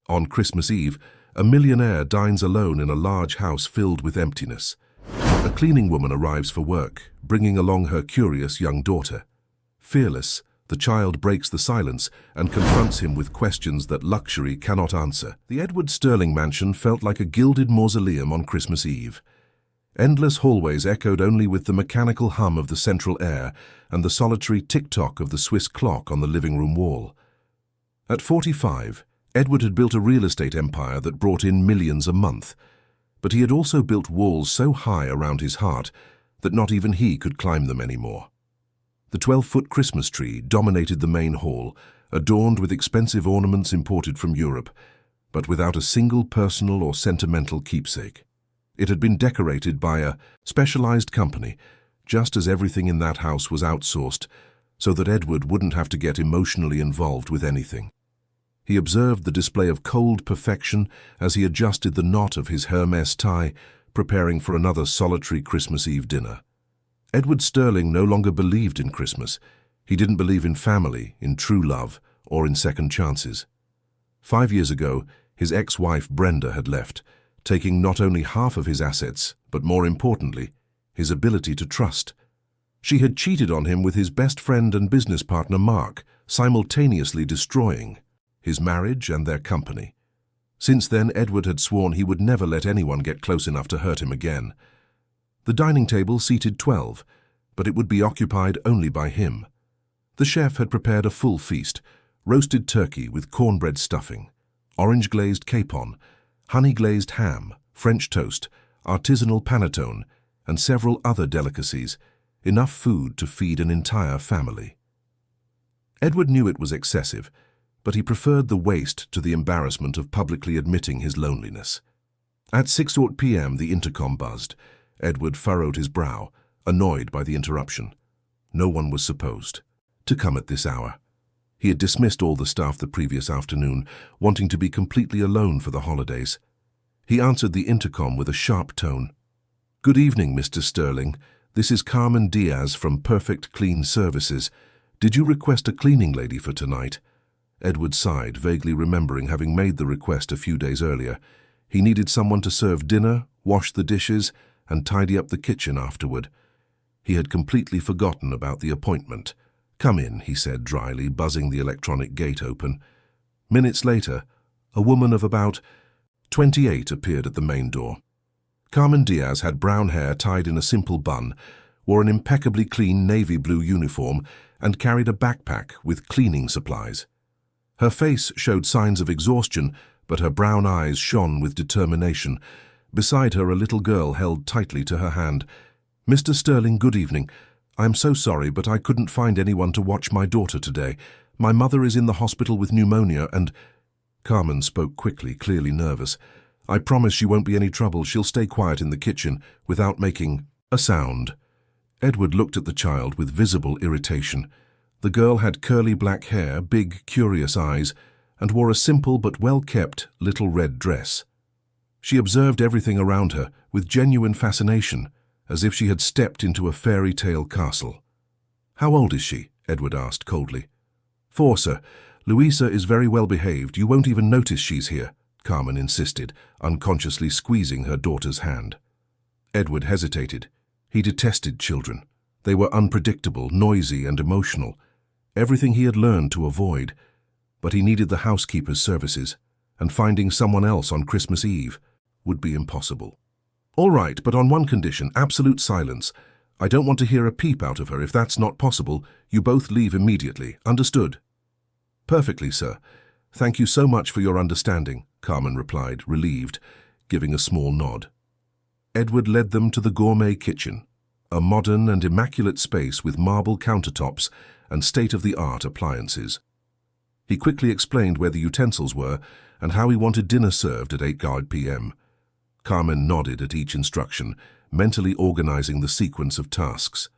On Christmas Eve, a millionaire dines alone in a large house filled with emptiness. A cleaning woman arrives for work, bringing along her curious young daughter. Fearless, the child breaks the silence and confronts him with questions that luxury cannot answer. The Edward Sterling mansion felt like a gilded mausoleum on Christmas Eve. Endless hallways echoed only with the mechanical hum of the central air and the solitary tick-tock of the Swiss clock on the living room wall. At 45, Edward had built a real estate empire that brought in millions a month, but he had also built walls so high around his heart that not even he could climb them anymore. The 12-foot Christmas tree dominated the main hall, adorned with expensive ornaments imported from Europe, but without a single personal or sentimental keepsake. It had been decorated by a specialized company, just as everything in that house was outsourced, so that Edward wouldn't have to get emotionally involved with anything. He observed the display of cold perfection as he adjusted the knot of his Hermes tie, preparing for another solitary Christmas Eve dinner. Edward Sterling no longer believed in Christmas. He didn't believe in family, in true love, or in second chances. 5 years ago, his ex-wife Brenda had left, taking not only half of his assets, but more importantly, his ability to trust. She had cheated on him with his best friend and business partner Mark, simultaneously destroying his marriage and their company. Since then, Edward had sworn he would never let anyone get close enough to hurt him again. The dining table seated 12, but it would be occupied only by him. The chef had prepared a full feast: roasted turkey with cornbread stuffing, orange-glazed capon, honey-glazed ham, French toast, artisanal panettone, and several other delicacies, enough food to feed an entire family. Edward knew it was excessive, but he preferred the waste to the embarrassment of publicly admitting his loneliness. At 6:00 p.m. the intercom buzzed. Edward furrowed his brow, annoyed by the interruption. No one was supposed to come at this hour. He had dismissed all the staff the previous afternoon, wanting to be completely alone for the holidays. He answered the intercom with a sharp tone. "Good evening, Mr. Sterling. This is Carmen Diaz from Perfect Clean Services. Did you request a cleaning lady for tonight?" Edward sighed, vaguely remembering having made the request a few days earlier. He needed someone to serve dinner, wash the dishes, and tidy up the kitchen afterward. He had completely forgotten about the appointment. "Come in," he said dryly, buzzing the electronic gate open. Minutes later, a woman of about 28 appeared at the main door. Carmen Diaz had brown hair tied in a simple bun, wore an impeccably clean navy blue uniform, and carried a backpack with cleaning supplies. Her face showed signs of exhaustion, but her brown eyes shone with determination. Beside her, a little girl held tightly to her hand. "Mr. Sterling, good evening. I'm so sorry, but I couldn't find anyone to watch my daughter today. My mother is in the hospital with pneumonia and—" Carmen spoke quickly, clearly nervous. "I promise she won't be any trouble. She'll stay quiet in the kitchen, without making a sound." Edward looked at the child with visible irritation. The girl had curly black hair, big, curious eyes, and wore a simple but well-kept little red dress. She observed everything around her with genuine fascination, as if she had stepped into a fairy tale castle. "How old is she?" Edward asked coldly. "4, sir. Louisa is very well behaved. You won't even notice she's here," Carmen insisted, unconsciously squeezing her daughter's hand. Edward hesitated. He detested children. They were unpredictable, noisy, and emotional. Everything he had learned to avoid. But he needed the housekeeper's services, and finding someone else on Christmas Eve would be impossible. "All right, but on one condition: absolute silence. I don't want to hear a peep out of her. If that's not possible, you both leave immediately. Understood?" "Perfectly, sir. Thank you so much for your understanding," Carmen replied, relieved, giving a small nod. Edward led them to the gourmet kitchen, a modern and immaculate space with marble countertops and state-of-the-art appliances. He quickly explained where the utensils were and how he wanted dinner served at 8 p.m. Carmen nodded at each instruction, mentally organizing the sequence of tasks.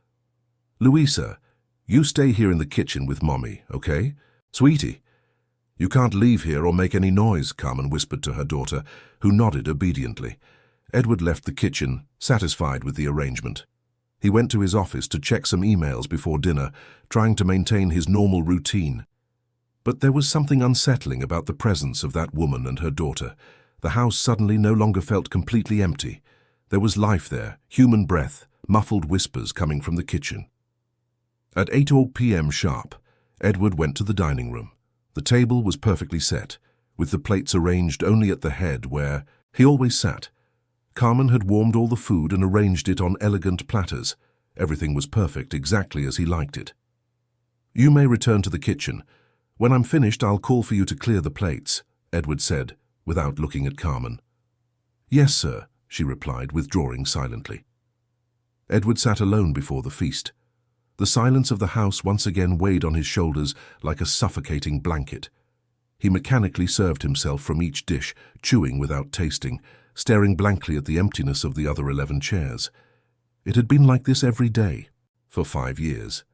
"Louisa, you stay here in the kitchen with Mommy, okay? Sweetie, you can't leave here or make any noise," Carmen whispered to her daughter, who nodded obediently. Edward left the kitchen, satisfied with the arrangement. He went to his office to check some emails before dinner, trying to maintain his normal routine. But there was something unsettling about the presence of that woman and her daughter. The house suddenly no longer felt completely empty. There was life there, human breath, muffled whispers coming from the kitchen. At 8 p.m. sharp, Edward went to the dining room. The table was perfectly set, with the plates arranged only at the head where he always sat. Carmen had warmed all the food and arranged it on elegant platters. Everything was perfect, exactly as he liked it. "You may return to the kitchen. When I'm finished, I'll call for you to clear the plates," Edward said, without looking at Carmen. "Yes, sir," she replied, withdrawing silently. Edward sat alone before the feast. The silence of the house once again weighed on his shoulders like a suffocating blanket. He mechanically served himself from each dish, chewing without tasting, staring blankly at the emptiness of the other 11 chairs. It had been like this every day, for 5 years.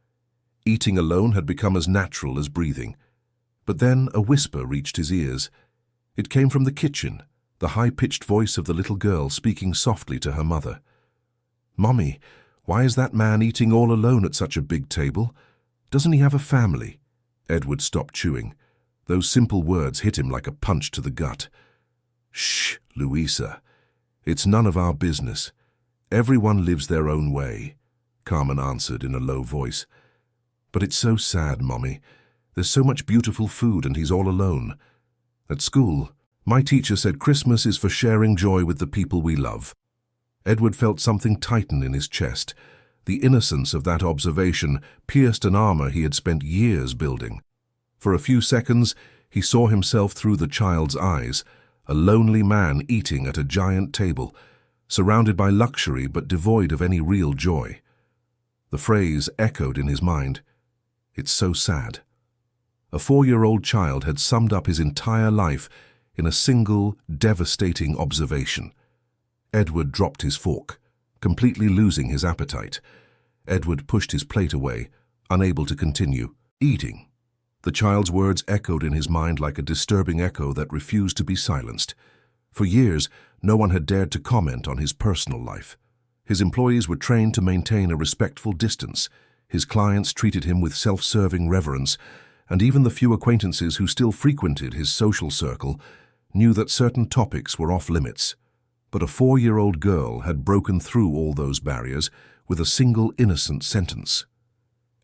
Eating alone had become as natural as breathing. But then a whisper reached his ears. It came from the kitchen, the high-pitched voice of the little girl speaking softly to her mother. "Mommy, why is that man eating all alone at such a big table? Doesn't he have a family?" Edward stopped chewing. Those simple words hit him like a punch to the gut. "Shh, Louisa. It's none of our business. Everyone lives their own way," Carmen answered in a low voice. "But it's so sad, Mommy. There's so much beautiful food and he's all alone. At school, my teacher said Christmas is for sharing joy with the people we love." Edward felt something tighten in his chest. The innocence of that observation pierced an armor he had spent years building. For a few seconds, he saw himself through the child's eyes, a lonely man eating at a giant table, surrounded by luxury but devoid of any real joy. The phrase echoed in his mind. "It's so sad." A 4-year-old child had summed up his entire life in a single, devastating observation. Edward dropped his fork, completely losing his appetite. Edward pushed his plate away, unable to continue eating. The child's words echoed in his mind like a disturbing echo that refused to be silenced. For years, no one had dared to comment on his personal life. His employees were trained to maintain a respectful distance. His clients treated him with self-serving reverence, and even the few acquaintances who still frequented his social circle knew that certain topics were off-limits. But a 4-year-old girl had broken through all those barriers with a single innocent sentence.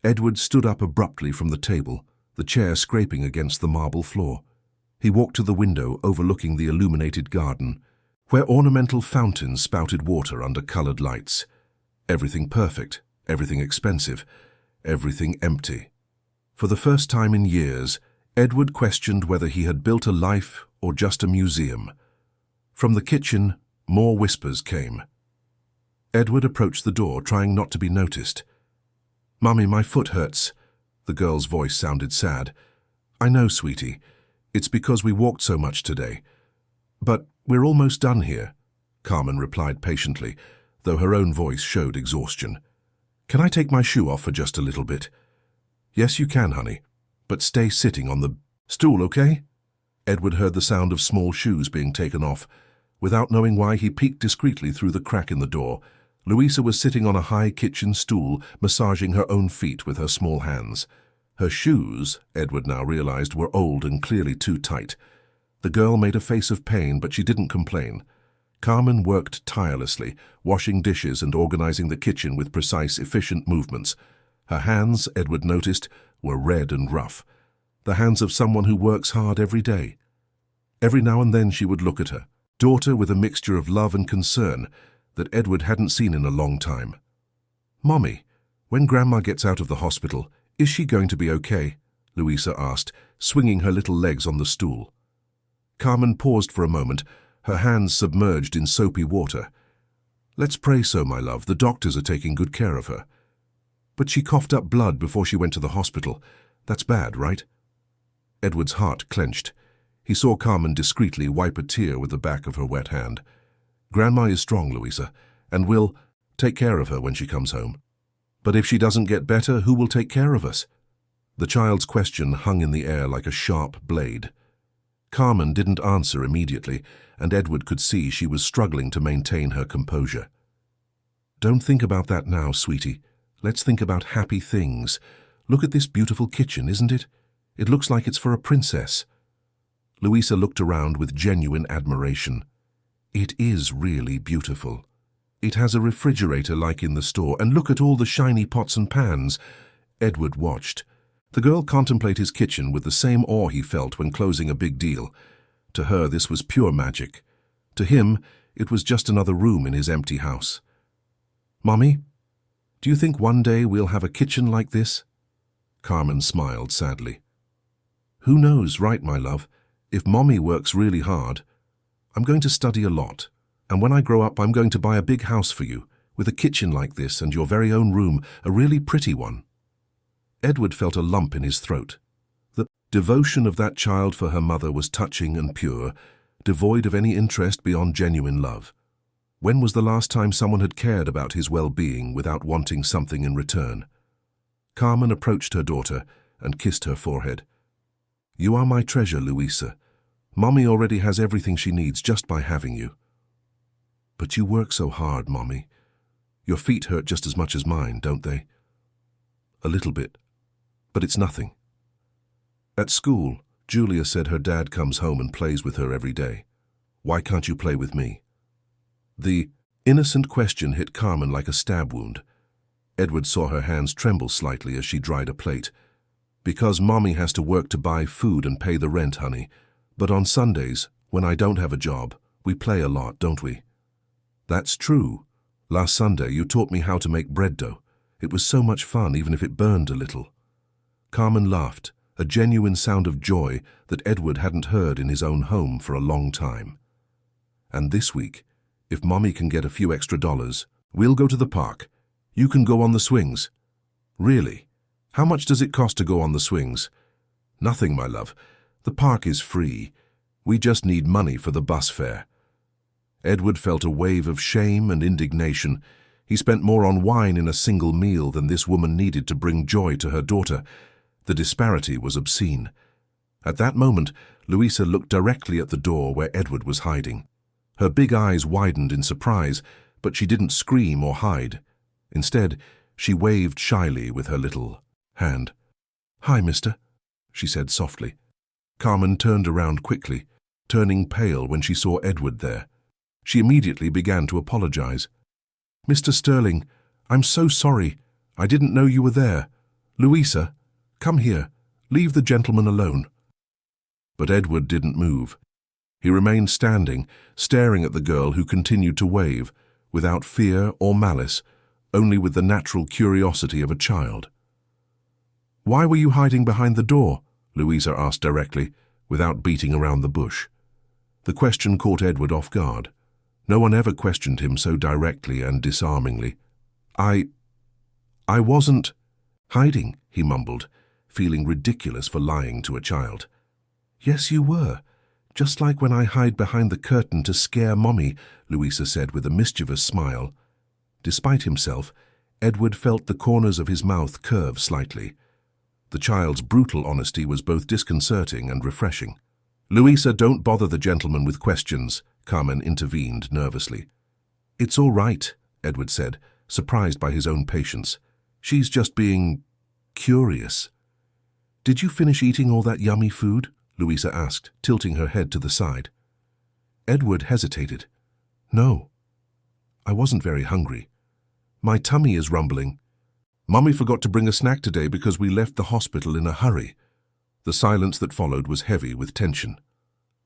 Edward stood up abruptly from the table, the chair scraping against the marble floor. He walked to the window overlooking the illuminated garden, where ornamental fountains spouted water under colored lights. Everything perfect, everything expensive, everything empty. For the first time in years, Edward questioned whether he had built a life or just a museum. From the kitchen, more whispers came. Edward approached the door, trying not to be noticed. "Mummy, my foot hurts." The girl's voice sounded sad. "I know, sweetie. It's because we walked so much today. But we're almost done here," Carmen replied patiently, though her own voice showed exhaustion. "Can I take my shoe off for just a little bit?" "Yes, you can, honey. But stay sitting on the stool, okay?" Edward heard the sound of small shoes being taken off. Without knowing why, he peeked discreetly through the crack in the door. Louisa was sitting on a high kitchen stool, massaging her own feet with her small hands. Her shoes, Edward now realized, were old and clearly too tight. The girl made a face of pain, but she didn't complain. Carmen worked tirelessly, washing dishes and organizing the kitchen with precise, efficient movements. Her hands, Edward noticed, were red and rough. The hands of someone who works hard every day. Every now and then she would look at her daughter with a mixture of love and concern that Edward hadn't seen in a long time. "Mommy, when Grandma gets out of the hospital, is she going to be okay?" Louisa asked, swinging her little legs on the stool. Carmen paused for a moment, her hands submerged in soapy water. "Let's pray so, my love. The doctors are taking good care of her." "But she coughed up blood before she went to the hospital. That's bad, right?" Edward's heart clenched. He saw Carmen discreetly wipe a tear with the back of her wet hand. "Grandma is strong, Louisa, and we'll take care of her when she comes home." "But if she doesn't get better, who will take care of us?" The child's question hung in the air like a sharp blade. Carmen didn't answer immediately, and Edward could see she was struggling to maintain her composure. "Don't think about that now, sweetie. Let's think about happy things. Look at this beautiful kitchen, isn't it? It looks like it's for a princess." Louisa looked around with genuine admiration. "It is really beautiful. It has a refrigerator like in the store, and look at all the shiny pots and pans." Edward watched. The girl contemplated his kitchen with the same awe he felt when closing a big deal. To her, this was pure magic. To him, it was just another room in his empty house. "Mommy, do you think one day we'll have a kitchen like this?" Carmen smiled sadly. "Who knows, right, my love? If Mommy works really hard, I'm going to study a lot. And when I grow up, I'm going to buy a big house for you, with a kitchen like this and your very own room, a really pretty one." Edward felt a lump in his throat. The devotion of that child for her mother was touching and pure, devoid of any interest beyond genuine love. When was the last time someone had cared about his well-being without wanting something in return? Carmen approached her daughter and kissed her forehead. "You are my treasure, Louisa. Mommy already has everything she needs just by having you." "But you work so hard, Mommy. Your feet hurt just as much as mine, don't they?" "A little bit, but it's nothing." At school, Julia said her dad comes home and plays with her every day. "Why can't you play with me?" The innocent question hit Carmen like a stab wound. Edward saw her hands tremble slightly as she dried a plate. "Because Mommy has to work to buy food and pay the rent, honey. But on Sundays, when I don't have a job, we play a lot, don't we?" "That's true. Last Sunday you taught me how to make bread dough. It was so much fun, even if it burned a little." Carmen laughed, a genuine sound of joy that Edward hadn't heard in his own home for a long time. "And this week, if Mommy can get a few extra dollars, we'll go to the park. You can go on the swings." "Really? How much does it cost to go on the swings?" "Nothing, my love. The park is free. We just need money for the bus fare." Edward felt a wave of shame and indignation. He spent more on wine in a single meal than this woman needed to bring joy to her daughter. The disparity was obscene. At that moment, Louisa looked directly at the door where Edward was hiding. Her big eyes widened in surprise, but she didn't scream or hide. Instead, she waved shyly with her little hand. "Hi, mister," she said softly. Carmen turned around quickly, turning pale when she saw Edward there. She immediately began to apologize. "Mr. Sterling, I'm so sorry. I didn't know you were there. Louisa, come here. Leave the gentleman alone." But Edward didn't move. He remained standing, staring at the girl who continued to wave, without fear or malice, only with the natural curiosity of a child. "Why were you hiding behind the door?" Louisa asked directly, without beating around the bush. The question caught Edward off guard. No one ever questioned him so directly and disarmingly. I wasn't hiding," he mumbled, feeling ridiculous for lying to a child. "Yes, you were. Just like when I hide behind the curtain to scare Mommy," Louisa said with a mischievous smile. Despite himself, Edward felt the corners of his mouth curve slightly. The child's brutal honesty was both disconcerting and refreshing. "Louisa, don't bother the gentleman with questions," Carmen intervened nervously. "It's all right," Edward said, surprised by his own patience. "She's just being curious." "Did you finish eating all that yummy food?" Louisa asked, tilting her head to the side. Edward hesitated. "No, I wasn't very hungry. My tummy is rumbling. Mummy forgot to bring a snack today because we left the hospital in a hurry." The silence that followed was heavy with tension.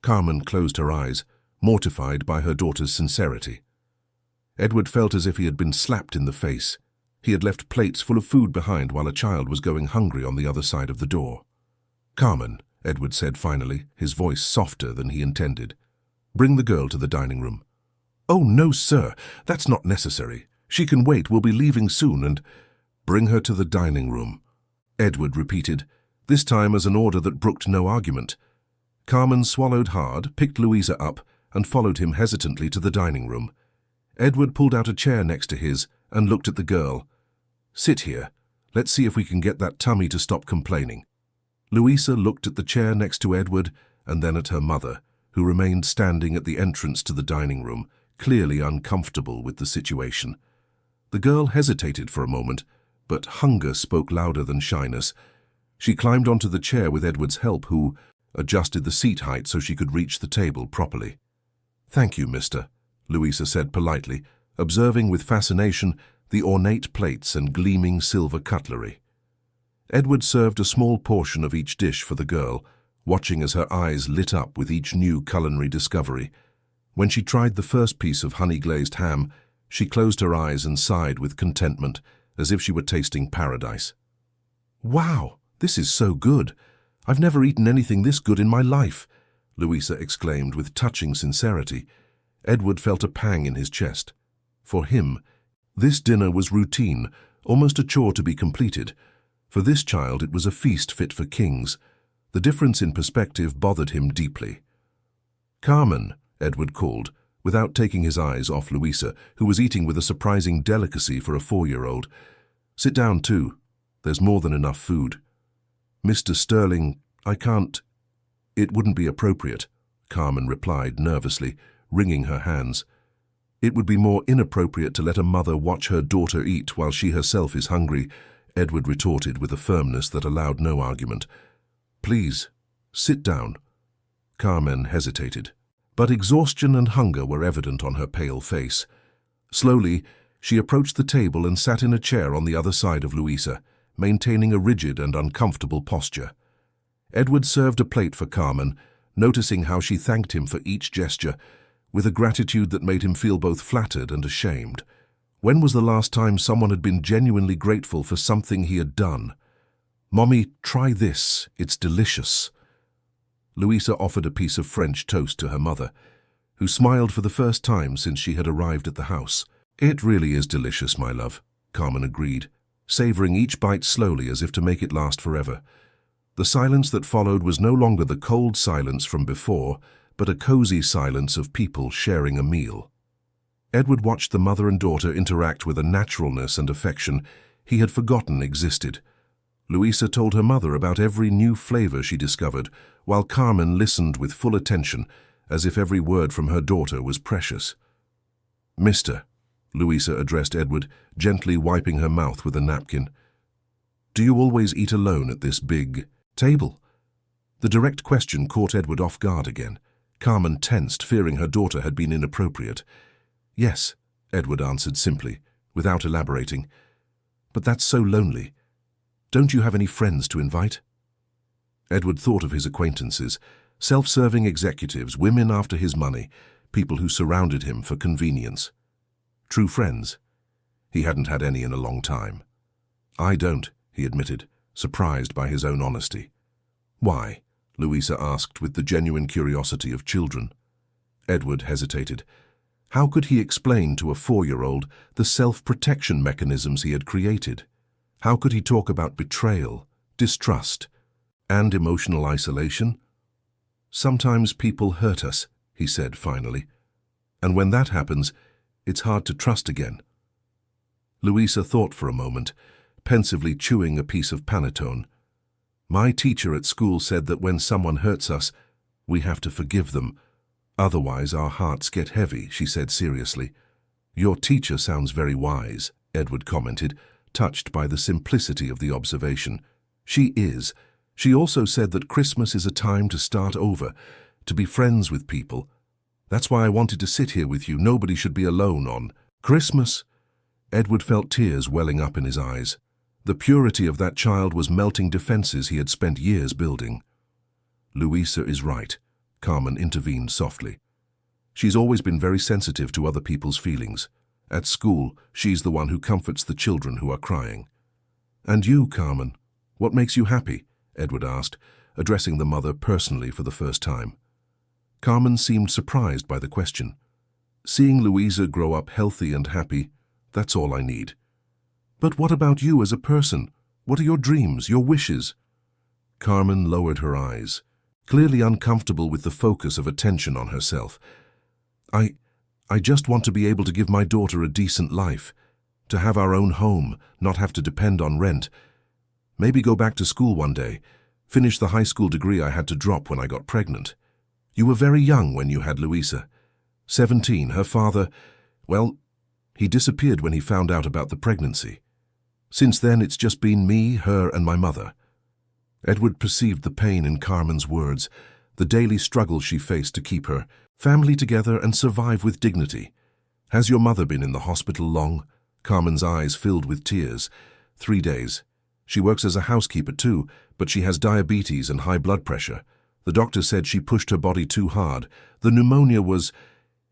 Carmen closed her eyes, mortified by her daughter's sincerity. Edward felt as if he had been slapped in the face. He had left plates full of food behind while a child was going hungry on the other side of the door. "Carmen," Edward said finally, his voice softer than he intended, "bring the girl to the dining room." "Oh, no, sir. That's not necessary. She can wait. We'll be leaving soon and—" "Bring her to the dining room," Edward repeated, this time as an order that brooked no argument. Carmen swallowed hard, picked Louisa up, and followed him hesitantly to the dining room. Edward pulled out a chair next to his and looked at the girl. "Sit here. Let's see if we can get that tummy to stop complaining." Louisa looked at the chair next to Edward and then at her mother, who remained standing at the entrance to the dining room, clearly uncomfortable with the situation. The girl hesitated for a moment, but hunger spoke louder than shyness. She climbed onto the chair with Edward's help, who adjusted the seat height so she could reach the table properly. "Thank you, mister," Louisa said politely, observing with fascination the ornate plates and gleaming silver cutlery. Edward served a small portion of each dish for the girl, watching as her eyes lit up with each new culinary discovery. When she tried the first piece of honey-glazed ham, she closed her eyes and sighed with contentment, as if she were tasting paradise. "Wow, this is so good! I've never eaten anything this good in my life," Louisa exclaimed with touching sincerity. Edward felt a pang in his chest. For him, this dinner was routine, almost a chore to be completed. For this child, it was a feast fit for kings. The difference in perspective bothered him deeply. "Carmen," Edward called, without taking his eyes off Louisa, who was eating with a surprising delicacy for a 4-year-old. "Sit down too. There's more than enough food." "Mr. Sterling, I can't—" "It wouldn't be appropriate," Carmen replied nervously, wringing her hands. "It would be more inappropriate to let a mother watch her daughter eat while she herself is hungry," Edward retorted with a firmness that allowed no argument. "Please, sit down." Carmen hesitated, but exhaustion and hunger were evident on her pale face. Slowly, she approached the table and sat in a chair on the other side of Louisa, maintaining a rigid and uncomfortable posture. Edward served a plate for Carmen, noticing how she thanked him for each gesture, with a gratitude that made him feel both flattered and ashamed. When was the last time someone had been genuinely grateful for something he had done? "Mommy, try this. It's delicious." Louisa offered a piece of French toast to her mother, who smiled for the first time since she had arrived at the house. "It really is delicious, my love," Carmen agreed, savoring each bite slowly as if to make it last forever. The silence that followed was no longer the cold silence from before, but a cozy silence of people sharing a meal. Edward watched the mother and daughter interact with a naturalness and affection he had forgotten existed. Louisa told her mother about every new flavor she discovered, while Carmen listened with full attention, as if every word from her daughter was precious. "Mister," Louisa addressed Edward, gently wiping her mouth with a napkin, "do you always eat alone at this big table?" The direct question caught Edward off guard again. Carmen tensed, fearing her daughter had been inappropriate. "Yes," Edward answered simply, without elaborating. "But that's so lonely. Don't you have any friends to invite?" Edward thought of his acquaintances, self-serving executives, women after his money, people who surrounded him for convenience. True friends? He hadn't had any in a long time. "I don't," he admitted, surprised by his own honesty. "Why?" Louisa asked with the genuine curiosity of children. Edward hesitated. How could he explain to a 4-year-old the self-protection mechanisms he had created? How could he talk about betrayal, distrust, and emotional isolation? "Sometimes people hurt us," he said finally. "And when that happens, it's hard to trust again." Louisa thought for a moment, pensively chewing a piece of panettone. "My teacher at school said that when someone hurts us, we have to forgive them. Otherwise our hearts get heavy," she said seriously. "Your teacher sounds very wise," Edward commented, touched by the simplicity of the observation. "She is. She also said that Christmas is a time to start over, to be friends with people. That's why I wanted to sit here with you. Nobody should be alone on Christmas." Edward felt tears welling up in his eyes. The purity of that child was melting defenses he had spent years building. "Louisa is right," Carmen intervened softly. "She's always been very sensitive to other people's feelings. At school, she's the one who comforts the children who are crying." "And you, Carmen, what makes you happy?" Edward asked, addressing the mother personally for the first time. Carmen seemed surprised by the question. "Seeing Louisa grow up healthy and happy, that's all I need." "But what about you as a person? What are your dreams, your wishes?" Carmen lowered her eyes, clearly uncomfortable with the focus of attention on herself. I just want to be able to give my daughter a decent life, to have our own home, not have to depend on rent. Maybe go back to school one day, finish the high school degree I had to drop when I got pregnant. You were very young when you had Louisa. 17, her father, well, he disappeared when he found out about the pregnancy. Since then, it's just been me, her, and my mother. Edward perceived the pain in Carmen's words, the daily struggle she faced to keep her family together and survive with dignity. "Has your mother been in the hospital long?" Carmen's eyes filled with tears. 3 days. She works as a housekeeper too, but she has diabetes and high blood pressure. The doctor said she pushed her body too hard. The pneumonia was...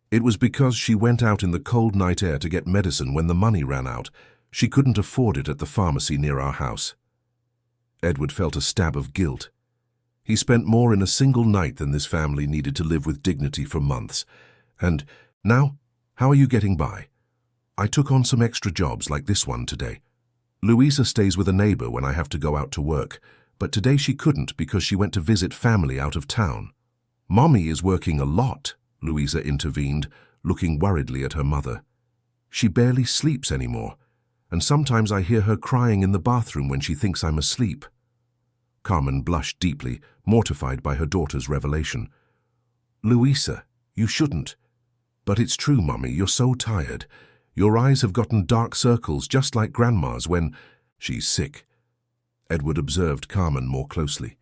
It was because she went out in the cold night air to get medicine when the money ran out. She couldn't afford it at the pharmacy near our house. Edward felt a stab of guilt. He spent more in a single night than this family needed to live with dignity for months. And now, how are you getting by? "I took on some extra jobs like this one today. Louisa stays with a neighbor when I have to go out to work, but today she couldn't because she went to visit family out of town." "Mommy is working a lot," Louisa intervened, looking worriedly at her mother. "She barely sleeps anymore, and sometimes I hear her crying in the bathroom when she thinks I'm asleep." Carmen blushed deeply, mortified by her daughter's revelation. "Louisa, you shouldn't." "But it's true, Mommy, you're so tired. Your eyes have gotten dark circles just like Grandma's when she's sick." Edward observed Carmen more closely.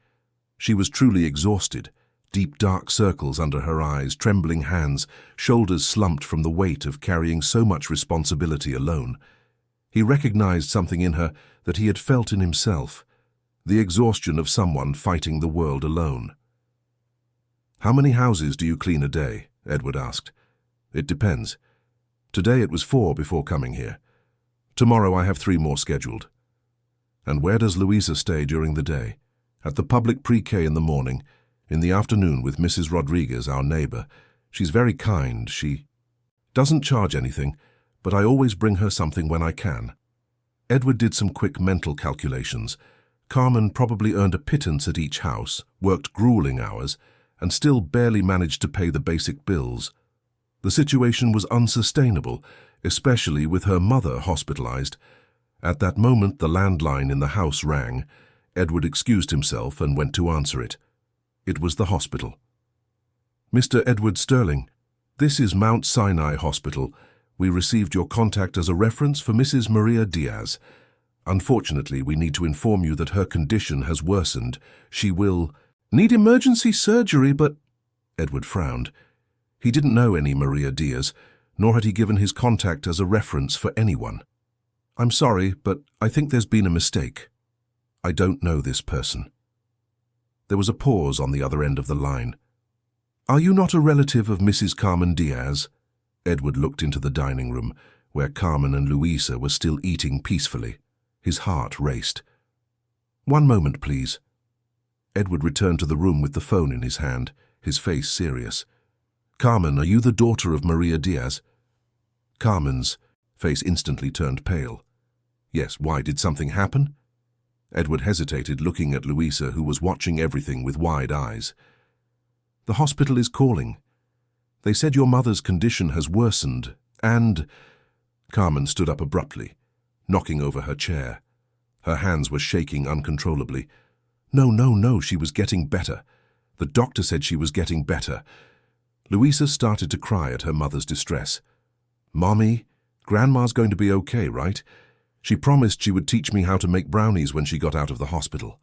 She was truly exhausted, deep dark circles under her eyes, trembling hands, shoulders slumped from the weight of carrying so much responsibility alone. He recognized something in her that he had felt in himself, the exhaustion of someone fighting the world alone. "How many houses do you clean a day?" Edward asked. "It depends. Today it was 4 before coming here. Tomorrow I have 3 more scheduled." "And where does Louisa stay during the day?" "At the public pre-K in the morning, in the afternoon with Mrs. Rodriguez, our neighbor. She's very kind. She doesn't charge anything, but I always bring her something when I can." Edward did some quick mental calculations. Carmen probably earned a pittance at each house, worked grueling hours, and still barely managed to pay the basic bills. The situation was unsustainable, especially with her mother hospitalized. At that moment, the landline in the house rang. Edward excused himself and went to answer it. It was the hospital. "Mr. Edward Sterling, this is Mount Sinai Hospital. We received your contact as a reference for Mrs. Maria Diaz. Unfortunately, we need to inform you that her condition has worsened. She will need emergency surgery, but..." Edward frowned. He didn't know any Maria Diaz, nor had he given his contact as a reference for anyone. "I'm sorry, but I think there's been a mistake. I don't know this person." There was a pause on the other end of the line. "Are you not a relative of Mrs. Carmen Diaz?" Edward looked into the dining room, where Carmen and Louisa were still eating peacefully. His heart raced. "One moment, please." Edward returned to the room with the phone in his hand, his face serious. "Carmen, are you the daughter of Maria Diaz?" Carmen's face instantly turned pale. "Yes, why, did something happen?" Edward hesitated, looking at Louisa, who was watching everything with wide eyes. "The hospital is calling. They said your mother's condition has worsened, and..." Carmen stood up abruptly, knocking over her chair. Her hands were shaking uncontrollably. No, she was getting better. The doctor said she was getting better." Louisa started to cry at her mother's distress. "Mommy, Grandma's going to be okay, right? She promised she would teach me how to make brownies when she got out of the hospital."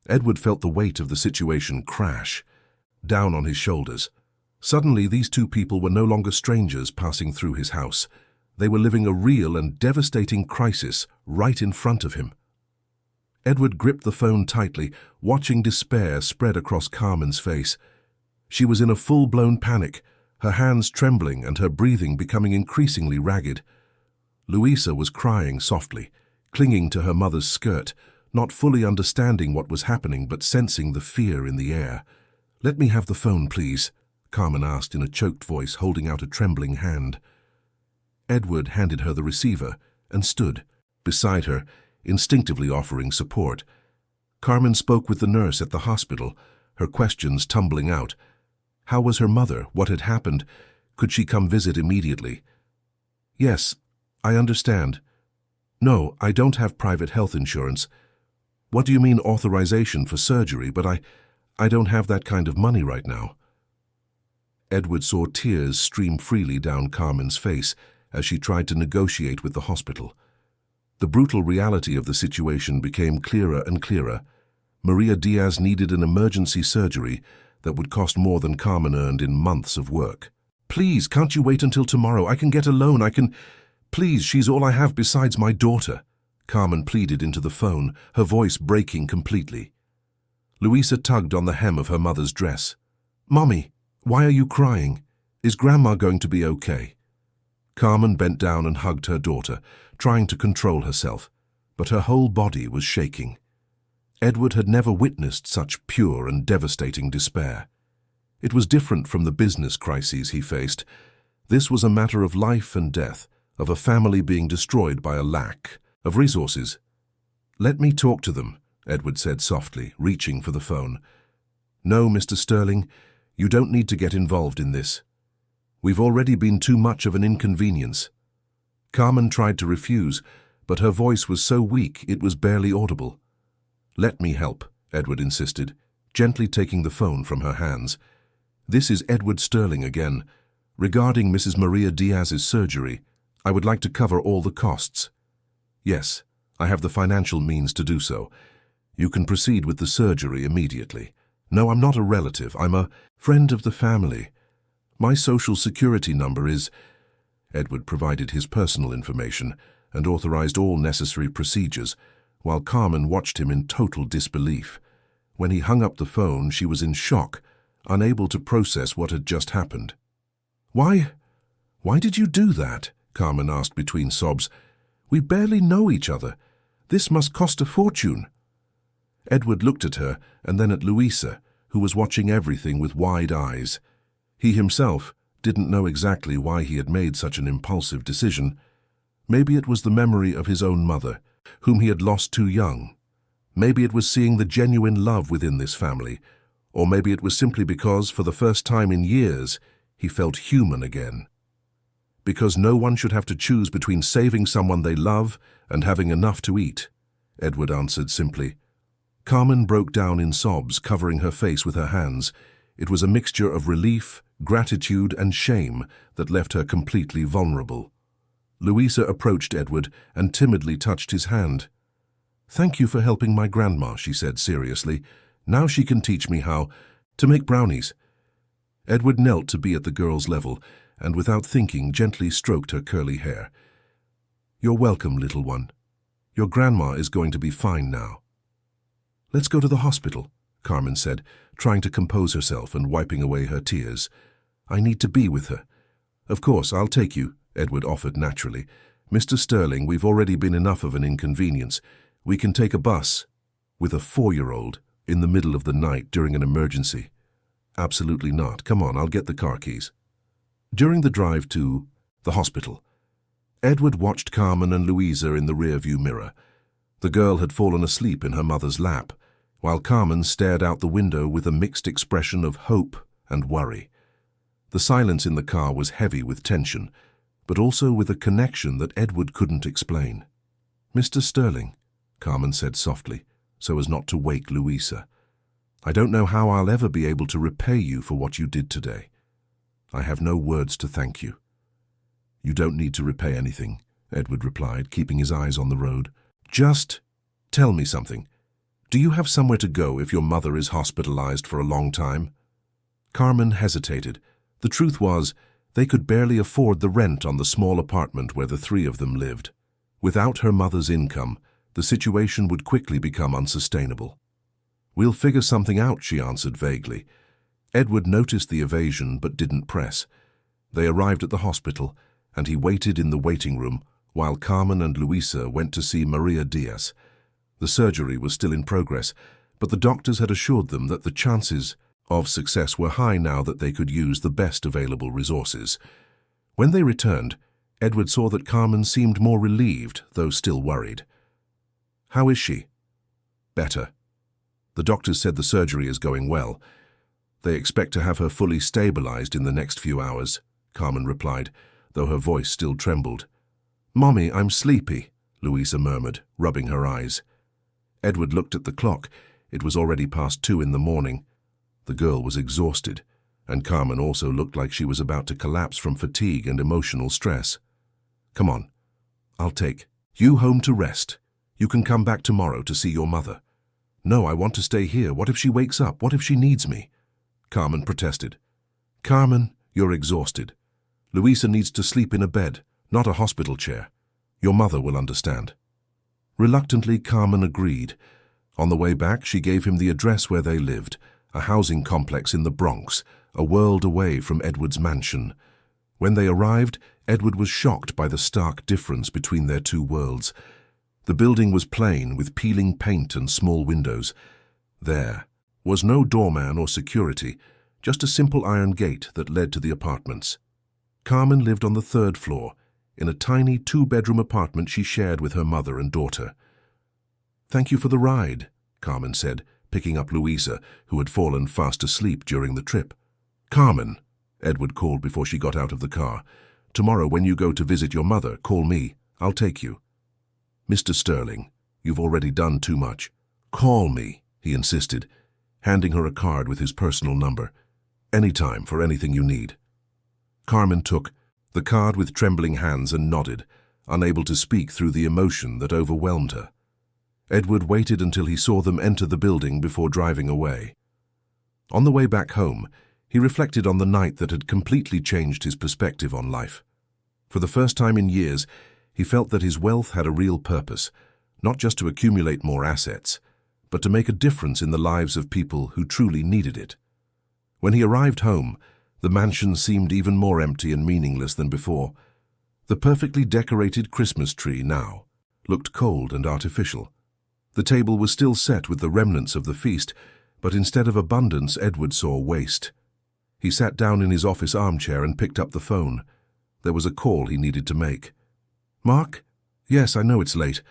Edward felt the weight of the situation crash down on his shoulders. Suddenly, these two people were no longer strangers passing through his house. They were living a real and devastating crisis right in front of him. Edward gripped the phone tightly, watching despair spread across Carmen's face. She was in a full-blown panic, her hands trembling and her breathing becoming increasingly ragged. Louisa was crying softly, clinging to her mother's skirt, not fully understanding what was happening but sensing the fear in the air. "Let me have the phone, please," Carmen asked in a choked voice, holding out a trembling hand. Edward handed her the receiver and stood beside her, instinctively offering support. Carmen spoke with the nurse at the hospital, her questions tumbling out. How was her mother? What had happened? Could she come visit immediately? "Yes, I understand." "No, I don't have private health insurance." "What do you mean authorization for surgery? But I don't have that kind of money right now." Edward saw tears stream freely down Carmen's face as she tried to negotiate with the hospital. The brutal reality of the situation became clearer and clearer. Maria Diaz needed an emergency surgery that would cost more than Carmen earned in months of work. "Please, can't you wait until tomorrow? I can get a loan, Please, she's all I have besides my daughter," Carmen pleaded into the phone, her voice breaking completely. Luisa tugged on the hem of her mother's dress. "Mommy, why are you crying? Is Grandma going to be okay?" Carmen bent down and hugged her daughter, trying to control herself, but her whole body was shaking. Edward had never witnessed such pure and devastating despair. It was different from the business crises he faced. This was a matter of life and death, of a family being destroyed by a lack of resources. "Let me talk to them," Edward said softly, reaching for the phone. "No, Mr. Sterling, you don't need to get involved in this. We've already been too much of an inconvenience." Carmen tried to refuse, but her voice was so weak it was barely audible. "Let me help," Edward insisted, gently taking the phone from her hands. "This is Edward Sterling again. Regarding Mrs. Maria Diaz's surgery, I would like to cover all the costs." "Yes, I have the financial means to do so. You can proceed with the surgery immediately." "No, I'm not a relative. I'm a friend of the family. My social security number is—" Edward provided his personal information and authorized all necessary procedures, while Carmen watched him in total disbelief. When he hung up the phone, she was in shock, unable to process what had just happened. Why did you do that?" Carmen asked between sobs. "We barely know each other. This must cost a fortune." Edward looked at her and then at Luisa, who was watching everything with wide eyes. He himself didn't know exactly why he had made such an impulsive decision. Maybe it was the memory of his own mother, whom he had lost too young. Maybe it was seeing the genuine love within this family, or maybe it was simply because, for the first time in years, he felt human again. "Because no one should have to choose between saving someone they love and having enough to eat," Edward answered simply. Carmen broke down in sobs, covering her face with her hands. It was a mixture of relief, gratitude, and shame that left her completely vulnerable. Luisa approached Edward and timidly touched his hand. "Thank you for helping my grandma," she said seriously. "Now she can teach me how to make brownies." Edward knelt to be at the girl's level and, without thinking, gently stroked her curly hair. "You're welcome, little one. Your grandma is going to be fine now." "Let's go to the hospital," Carmen said, trying to compose herself and wiping away her tears. "I need to be with her." "Of course, I'll take you," Edward offered naturally. "Mr. Sterling, we've already been enough of an inconvenience. We can take a bus." "With a 4-year-old in the middle of the night during an emergency?" "Absolutely not. Come on, I'll get the car keys." During the drive to the hospital, Edward watched Carmen and Luisa in the rearview mirror. The girl had fallen asleep in her mother's lap, while Carmen stared out the window with a mixed expression of hope and worry. The silence in the car was heavy with tension, but also with a connection that Edward couldn't explain. "Mr. Sterling," Carmen said softly, so as not to wake Luisa, "I don't know how I'll ever be able to repay you for what you did today. I have no words to thank you." "You don't need to repay anything," Edward replied, keeping his eyes on the road. "Just tell me something. Do you have somewhere to go if your mother is hospitalized for a long time?" Carmen hesitated. The truth was, they could barely afford the rent on the small apartment where the three of them lived. Without her mother's income, the situation would quickly become unsustainable. "We'll figure something out," she answered vaguely. Edward noticed the evasion but didn't press. They arrived at the hospital, and he waited in the waiting room while Carmen and Luisa went to see Maria Diaz. The surgery was still in progress, but the doctors had assured them that the chances of success were high now that they could use the best available resources. When they returned, Edward saw that Carmen seemed more relieved, though still worried. "How is she?" "Better. The doctors said the surgery is going well. They expect to have her fully stabilized in the next few hours," Carmen replied, though her voice still trembled. "Mommy, I'm sleepy," Luisa murmured, rubbing her eyes. Edward looked at the clock. It was already past 2 in the morning. The girl was exhausted, and Carmen also looked like she was about to collapse from fatigue and emotional stress. "Come on, I'll take you home to rest. You can come back tomorrow to see your mother." No, I want to stay here. What if she wakes up? What if she needs me? Carmen protested. Carmen, you're exhausted. Luisa needs to sleep in a bed, not a hospital chair. Your mother will understand. Reluctantly, Carmen agreed. On the way back, she gave him the address where they lived, a housing complex in the Bronx, a world away from Edward's mansion. When they arrived, Edward was shocked by the stark difference between their two worlds. The building was plain, with peeling paint and small windows. There was no doorman or security, just a simple iron gate that led to the apartments. Carmen lived on the 3rd floor, in a tiny 2-bedroom apartment she shared with her mother and daughter. Thank you for the ride, Carmen said, picking up Luisa, who had fallen fast asleep during the trip. Carmen, Edward called before she got out of the car. Tomorrow when you go to visit your mother, call me. I'll take you. Mr. Sterling, you've already done too much. Call me, he insisted, handing her a card with his personal number. Anytime for anything you need. Carmen took the card with trembling hands and nodded, unable to speak through the emotion that overwhelmed her. Edward waited until he saw them enter the building before driving away. On the way back home, he reflected on the night that had completely changed his perspective on life. For the first time in years, he felt that his wealth had a real purpose, not just to accumulate more assets, but to make a difference in the lives of people who truly needed it. When he arrived home, the mansion seemed even more empty and meaningless than before. The perfectly decorated Christmas tree now looked cold and artificial. The table was still set with the remnants of the feast, but instead of abundance, Edward saw waste. He sat down in his office armchair and picked up the phone. There was a call he needed to make. Mark? Yes, I know it's late.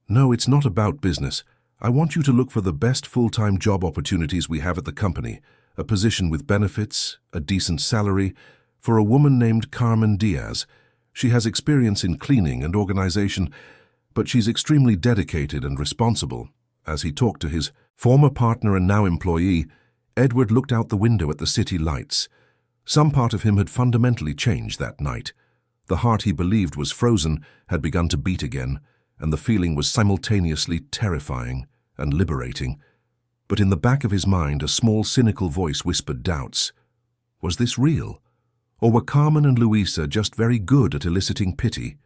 No, it's not about business. I want you to look for the best full-time job opportunities we have at the company. A position with benefits, a decent salary, for a woman named Carmen Diaz. She has experience in cleaning and organization, but she's extremely dedicated and responsible. As he talked to his former partner and now employee, Edward looked out the window at the city lights. Some part of him had fundamentally changed that night. The heart he believed was frozen had begun to beat again, and the feeling was simultaneously terrifying and liberating. But in the back of his mind, a small, cynical voice whispered doubts. Was this real? Or were Carmen and Luisa just very good at eliciting pity?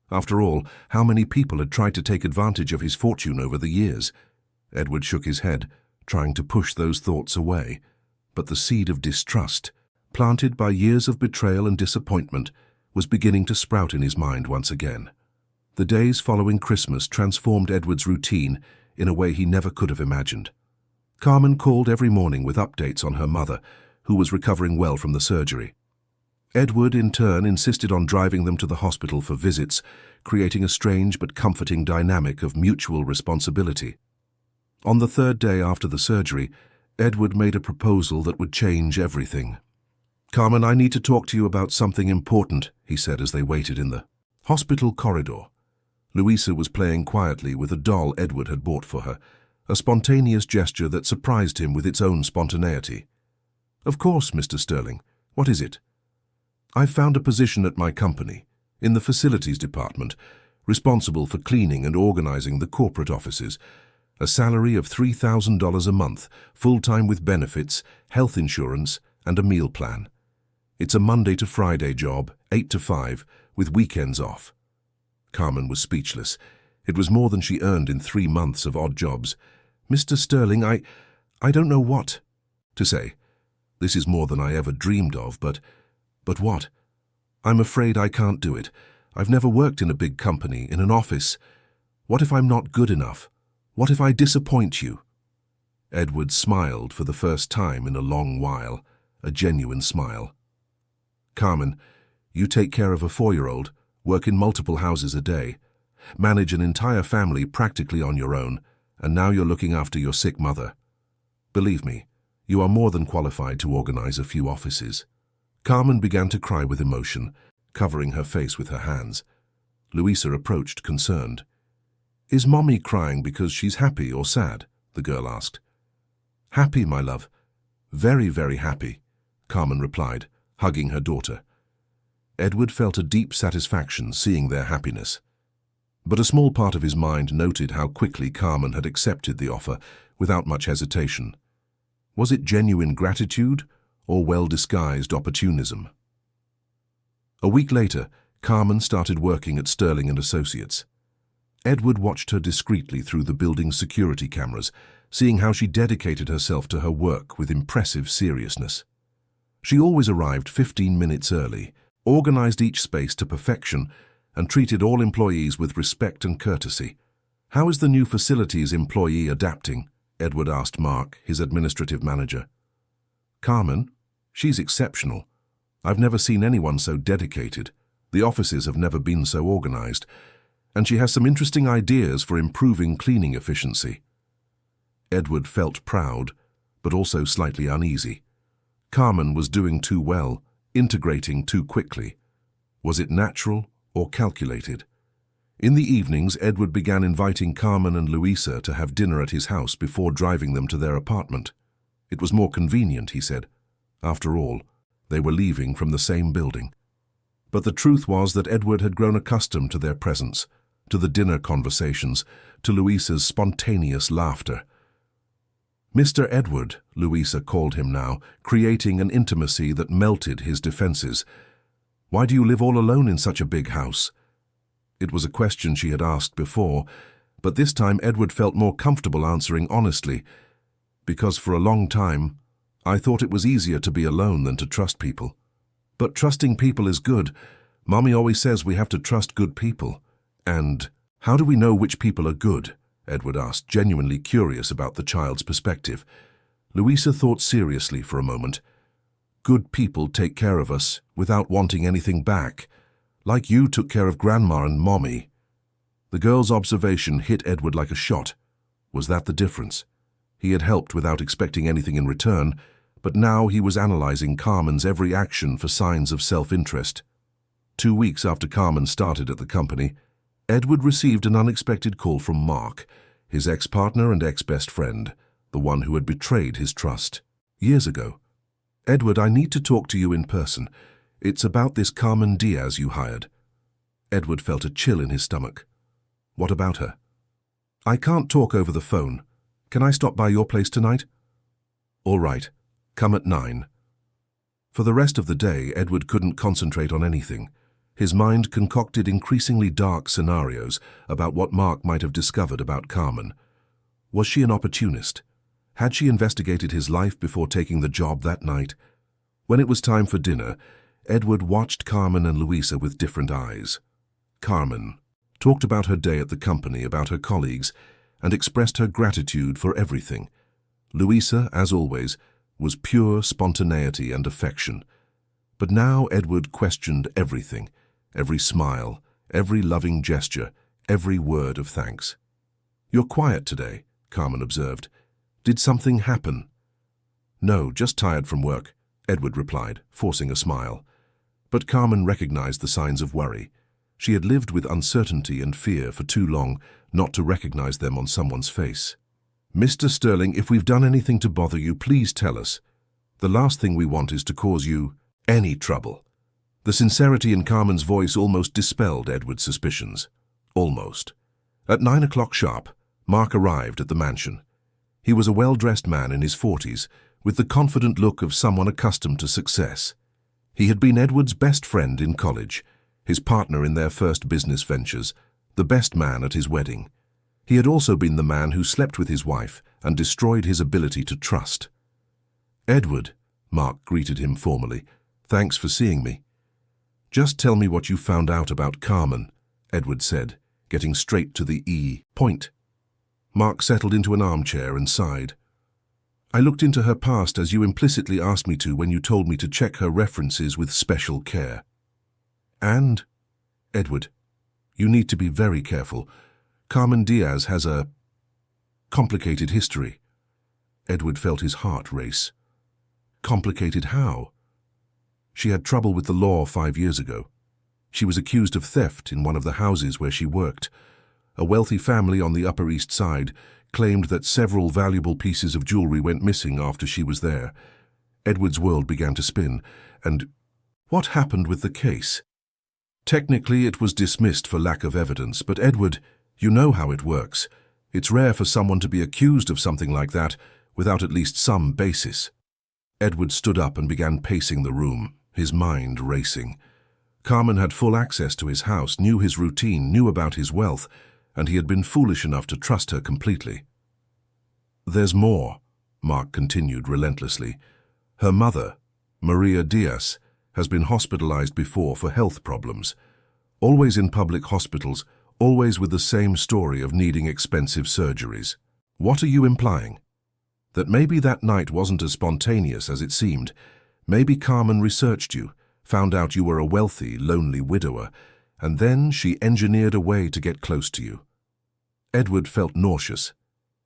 After all, how many people had tried to take advantage of his fortune over the years? Edward shook his head, trying to push those thoughts away. But the seed of distrust, planted by years of betrayal and disappointment, was beginning to sprout in his mind once again. The days following Christmas transformed Edward's routine in a way he never could have imagined. Carmen called every morning with updates on her mother, who was recovering well from the surgery. Edward, in turn, insisted on driving them to the hospital for visits, creating a strange but comforting dynamic of mutual responsibility. On the 3rd day after the surgery, Edward made a proposal that would change everything. Carmen, I need to talk to you about something important, he said as they waited in the hospital corridor. Luisa was playing quietly with a doll Edward had bought for her, a spontaneous gesture that surprised him with its own spontaneity. Of course, Mr. Sterling. What is it? I've found a position at my company, in the facilities department, responsible for cleaning and organizing the corporate offices. A salary of $3,000 a month, full-time with benefits, health insurance, and a meal plan. It's a Monday to Friday job, 8 to 5, with weekends off. Carmen was speechless. It was more than she earned in 3 months of odd jobs. Mr. Sterling, I don't know what to say. This is more than I ever dreamed of, but what? I'm afraid I can't do it. I've never worked in a big company, in an office. What if I'm not good enough? What if I disappoint you? Edward smiled for the first time in a long while, a genuine smile. Carmen, you take care of a 4-year-old, work in multiple houses a day, manage an entire family practically on your own, and now you're looking after your sick mother. Believe me, you are more than qualified to organize a few offices. Carmen began to cry with emotion, covering her face with her hands. Luisa approached, concerned. Is Mommy crying because she's happy or sad? The girl asked. Happy, my love. Very, very happy, Carmen replied, hugging her daughter. Edward felt a deep satisfaction seeing their happiness. But a small part of his mind noted how quickly Carmen had accepted the offer, without much hesitation. Was it genuine gratitude or well-disguised opportunism? A week later, Carmen started working at Sterling and Associates. Edward watched her discreetly through the building's security cameras, seeing how she dedicated herself to her work with impressive seriousness. She always arrived 15 minutes early, organized each space to perfection, and treated all employees with respect and courtesy. "How is the new facilities employee adapting?" Edward asked Mark, his administrative manager. "Carmen? She's exceptional. I've never seen anyone so dedicated. The offices have never been so organized. And she has some interesting ideas for improving cleaning efficiency." Edward felt proud, but also slightly uneasy. Carmen was doing too well, integrating too quickly. Was it natural or calculated? In the evenings, Edward began inviting Carmen and Luisa to have dinner at his house before driving them to their apartment. It was more convenient, he said. After all, they were leaving from the same building. But the truth was that Edward had grown accustomed to their presence, to the dinner conversations, to Luisa's spontaneous laughter. "Mr. Edward," Luisa called him now, creating an intimacy that melted his defenses. "Why do you live all alone in such a big house?" It was a question she had asked before, but this time Edward felt more comfortable answering honestly. "Because for a long time, I thought it was easier to be alone than to trust people. But trusting people is good. Mommy always says we have to trust good people." "And how do we know which people are good?" Edward asked, genuinely curious about the child's perspective. Luisa thought seriously for a moment. "Good people take care of us without wanting anything back, like you took care of Grandma and Mommy." The girl's observation hit Edward like a shot. Was that the difference? He had helped without expecting anything in return, but now he was analyzing Carmen's every action for signs of self-interest. 2 weeks after Carmen started at the company, Edward received an unexpected call from Mark, his ex-partner and ex-best friend, the one who had betrayed his trust years ago. "Edward, I need to talk to you in person. It's about this Carmen Diaz you hired." Edward felt a chill in his stomach. "What about her?" "I can't talk over the phone. Can I stop by your place tonight?" "All right. Come at 9. For the rest of the day, Edward couldn't concentrate on anything. His mind concocted increasingly dark scenarios about what Mark might have discovered about Carmen. Was she an opportunist? Had she investigated his life before taking the job that night? When it was time for dinner, Edward watched Carmen and Luisa with different eyes. Carmen talked about her day at the company, about her colleagues, and expressed her gratitude for everything. Luisa, as always, was pure spontaneity and affection. But now Edward questioned everything, every smile, every loving gesture, every word of thanks. "You're quiet today," Carmen observed. "Did something happen?" "No, just tired from work," Edward replied, forcing a smile. But Carmen recognized the signs of worry. She had lived with uncertainty and fear for too long not to recognize them on someone's face. "Mr. Sterling, if we've done anything to bother you, please tell us. The last thing we want is to cause you any trouble." The sincerity in Carmen's voice almost dispelled Edward's suspicions. Almost. At 9 o'clock sharp, Mark arrived at the mansion. He was a well-dressed man in his 40s, with the confident look of someone accustomed to success. He had been Edward's best friend in college, his partner in their first business ventures, the best man at his wedding. He had also been the man who slept with his wife and destroyed his ability to trust. "Edward," Mark greeted him formally, "thanks for seeing me." "Just tell me what you found out about Carmen," Edward said, getting straight to the point. Mark settled into an armchair and sighed. "I looked into her past as you implicitly asked me to when you told me to check her references with special care." "And?" "Edward, you need to be very careful. Carmen Diaz has a complicated history." Edward felt his heart race. Complicated how? She had trouble with the law 5 years ago. She was accused of theft in one of the houses where she worked. A wealthy family on the Upper East Side claimed that several valuable pieces of jewelry went missing after she was there. Edward's world began to spin. And what happened with the case? Technically, it was dismissed for lack of evidence, but Edward, you know how it works. It's rare for someone to be accused of something like that without at least some basis. Edward stood up and began pacing the room, his mind racing. Carmen had full access to his house, knew his routine, knew about his wealth, and he had been foolish enough to trust her completely. "There's more," Mark continued relentlessly. "Her mother, Maria Diaz, has been hospitalized before for health problems. Always in public hospitals, always with the same story of needing expensive surgeries. What are you implying? That maybe that night wasn't as spontaneous as it seemed. Maybe Carmen researched you, found out you were a wealthy, lonely widower, and then she engineered a way to get close to you." Edward felt nauseous.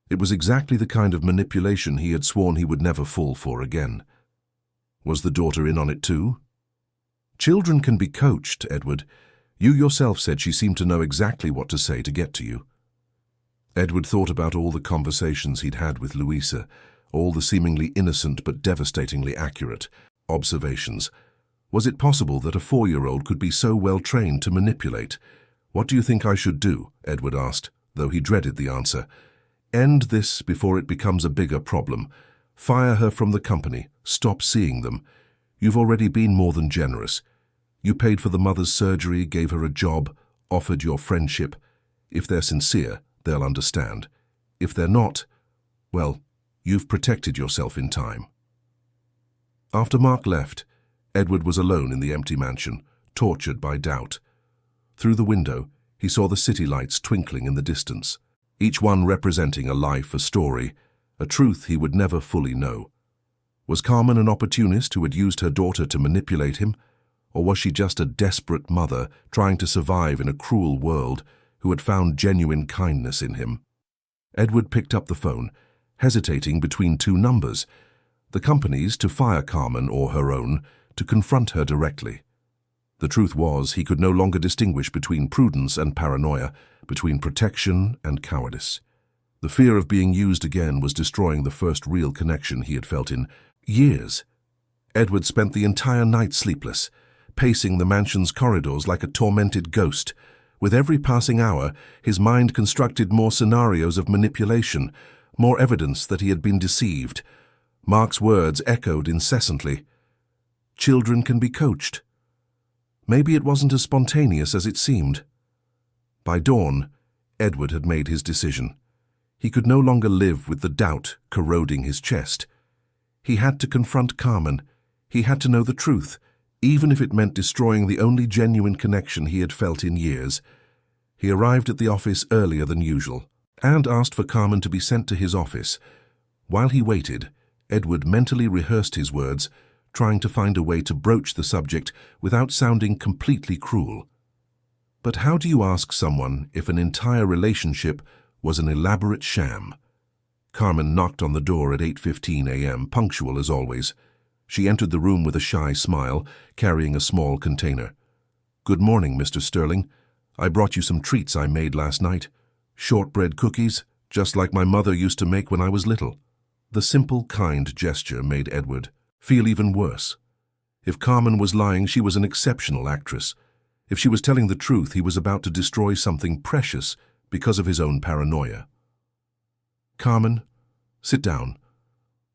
It was exactly the kind of manipulation he had sworn he would never fall for again. Was the daughter in on it too? "Children can be coached, Edward. You yourself said she seemed to know exactly what to say to get to you." Edward thought about all the conversations he'd had with Louisa, all the seemingly innocent but devastatingly accurate observations. Was it possible that a 4-year-old could be so well trained to manipulate? "What do you think I should do?" Edward asked, though he dreaded the answer. "End this before it becomes a bigger problem. Fire her from the company. Stop seeing them. You've already been more than generous. You paid for the mother's surgery, gave her a job, offered your friendship. If they're sincere, they'll understand. If they're not, well, you've protected yourself in time." After Mark left, Edward was alone in the empty mansion, tortured by doubt. Through the window, he saw the city lights twinkling in the distance, each one representing a life, a story, a truth he would never fully know. Was Carmen an opportunist who had used her daughter to manipulate him? Or was she just a desperate mother trying to survive in a cruel world who had found genuine kindness in him? Edward picked up the phone, hesitating between 2 numbers, the company's to fire Carmen or her own, to confront her directly. The truth was, he could no longer distinguish between prudence and paranoia, between protection and cowardice. The fear of being used again was destroying the first real connection he had felt in years. Edward spent the entire night sleepless, pacing the mansion's corridors like a tormented ghost. With every passing hour, his mind constructed more scenarios of manipulation, more evidence that he had been deceived. Mark's words echoed incessantly. "Children can be coached." Maybe it wasn't as spontaneous as it seemed. By dawn, Edward had made his decision. He could no longer live with the doubt corroding his chest. He had to confront Carmen. He had to know the truth, even if it meant destroying the only genuine connection he had felt in years. He arrived at the office earlier than usual and asked for Carmen to be sent to his office. While he waited, Edward mentally rehearsed his words, trying to find a way to broach the subject without sounding completely cruel. But how do you ask someone if an entire relationship was an elaborate sham? Carmen knocked on the door at 8:15 a.m., punctual as always. She entered the room with a shy smile, carrying a small container. "Good morning, Mr. Sterling. I brought you some treats I made last night. Shortbread cookies, just like my mother used to make when I was little." The simple, kind gesture made Edward feel even worse. If Carmen was lying, she was an exceptional actress. If she was telling the truth, he was about to destroy something precious because of his own paranoia. "Carmen, sit down.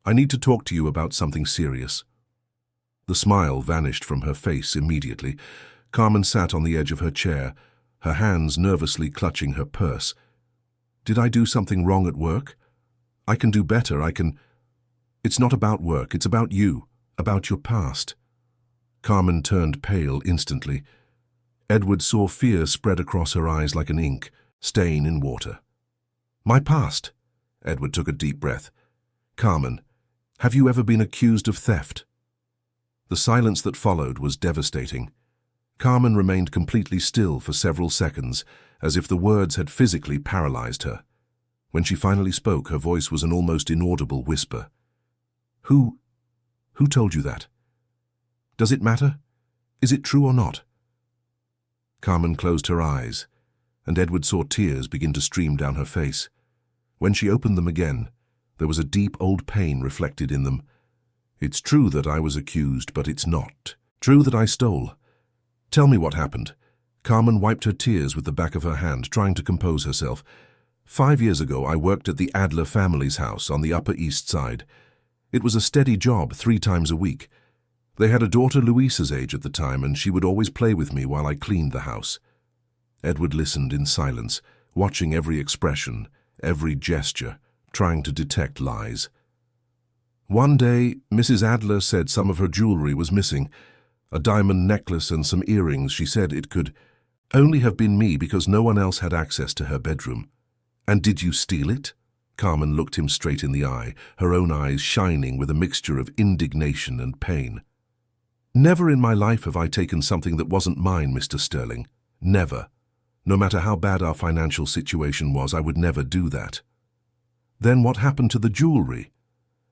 I need to talk to you about something serious." The smile vanished from her face immediately. Carmen sat on the edge of her chair, her hands nervously clutching her purse. "Did I do something wrong at work? I can do better, It's not about work, it's about you, about your past." Carmen turned pale instantly. Edward saw fear spread across her eyes like an ink stain in water. "My past?" Edward took a deep breath. "Carmen, have you ever been accused of theft?" The silence that followed was devastating. Carmen remained completely still for several seconds, as if the words had physically paralyzed her. When she finally spoke, her voice was an almost inaudible whisper. Who told you that? Does it matter? Is it true or not?" Carmen closed her eyes, and Edward saw tears begin to stream down her face. When she opened them again, there was a deep old pain reflected in them. "It's true that I was accused, but it's not. True that I stole. Tell me what happened." Carmen wiped her tears with the back of her hand, trying to compose herself. 5 years ago, I worked at the Adler family's house on the Upper East Side. It was a steady job 3 times a week. They had a daughter Louisa's age at the time, and she would always play with me while I cleaned the house. Edward listened in silence, watching every expression, every gesture, trying to detect lies. One day, Mrs. Adler said some of her jewelry was missing. A diamond necklace and some earrings. She said it could only have been me because no one else had access to her bedroom. "And did you steal it?" Carmen looked him straight in the eye, her own eyes shining with a mixture of indignation and pain. "Never in my life have I taken something that wasn't mine, Mr. Sterling. Never. No matter how bad our financial situation was, I would never do that." "Then what happened to the jewelry?"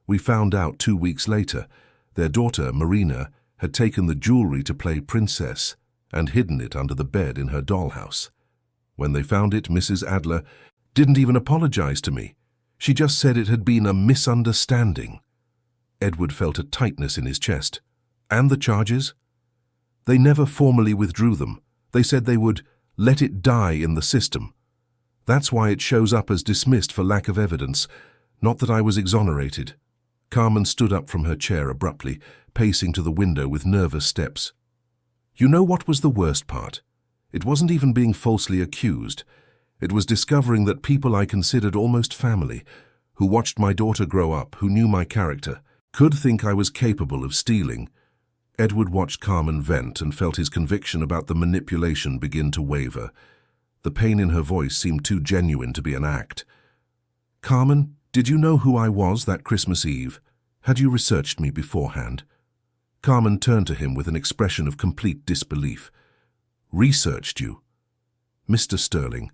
"We found out 2 weeks later. Their daughter, Marina, had taken the jewelry to play princess and hidden it under the bed in her dollhouse. When they found it, Mrs. Adler didn't even apologize to me. She just said it had been a misunderstanding." Edward felt a tightness in his chest. "And the charges?" "They never formally withdrew them. They said they would let it die in the system. That's why it shows up as dismissed for lack of evidence, not that I was exonerated." Carmen stood up from her chair abruptly, pacing to the window with nervous steps. "You know what was the worst part? It wasn't even being falsely accused. It was discovering that people I considered almost family, who watched my daughter grow up, who knew my character, could think I was capable of stealing." Edward watched Carmen vent and felt his conviction about the manipulation begin to waver. The pain in her voice seemed too genuine to be an act. "Carmen, did you know who I was that Christmas Eve? Had you researched me beforehand?" Carmen turned to him with an expression of complete disbelief. "Researched you?" "Mr. Sterling,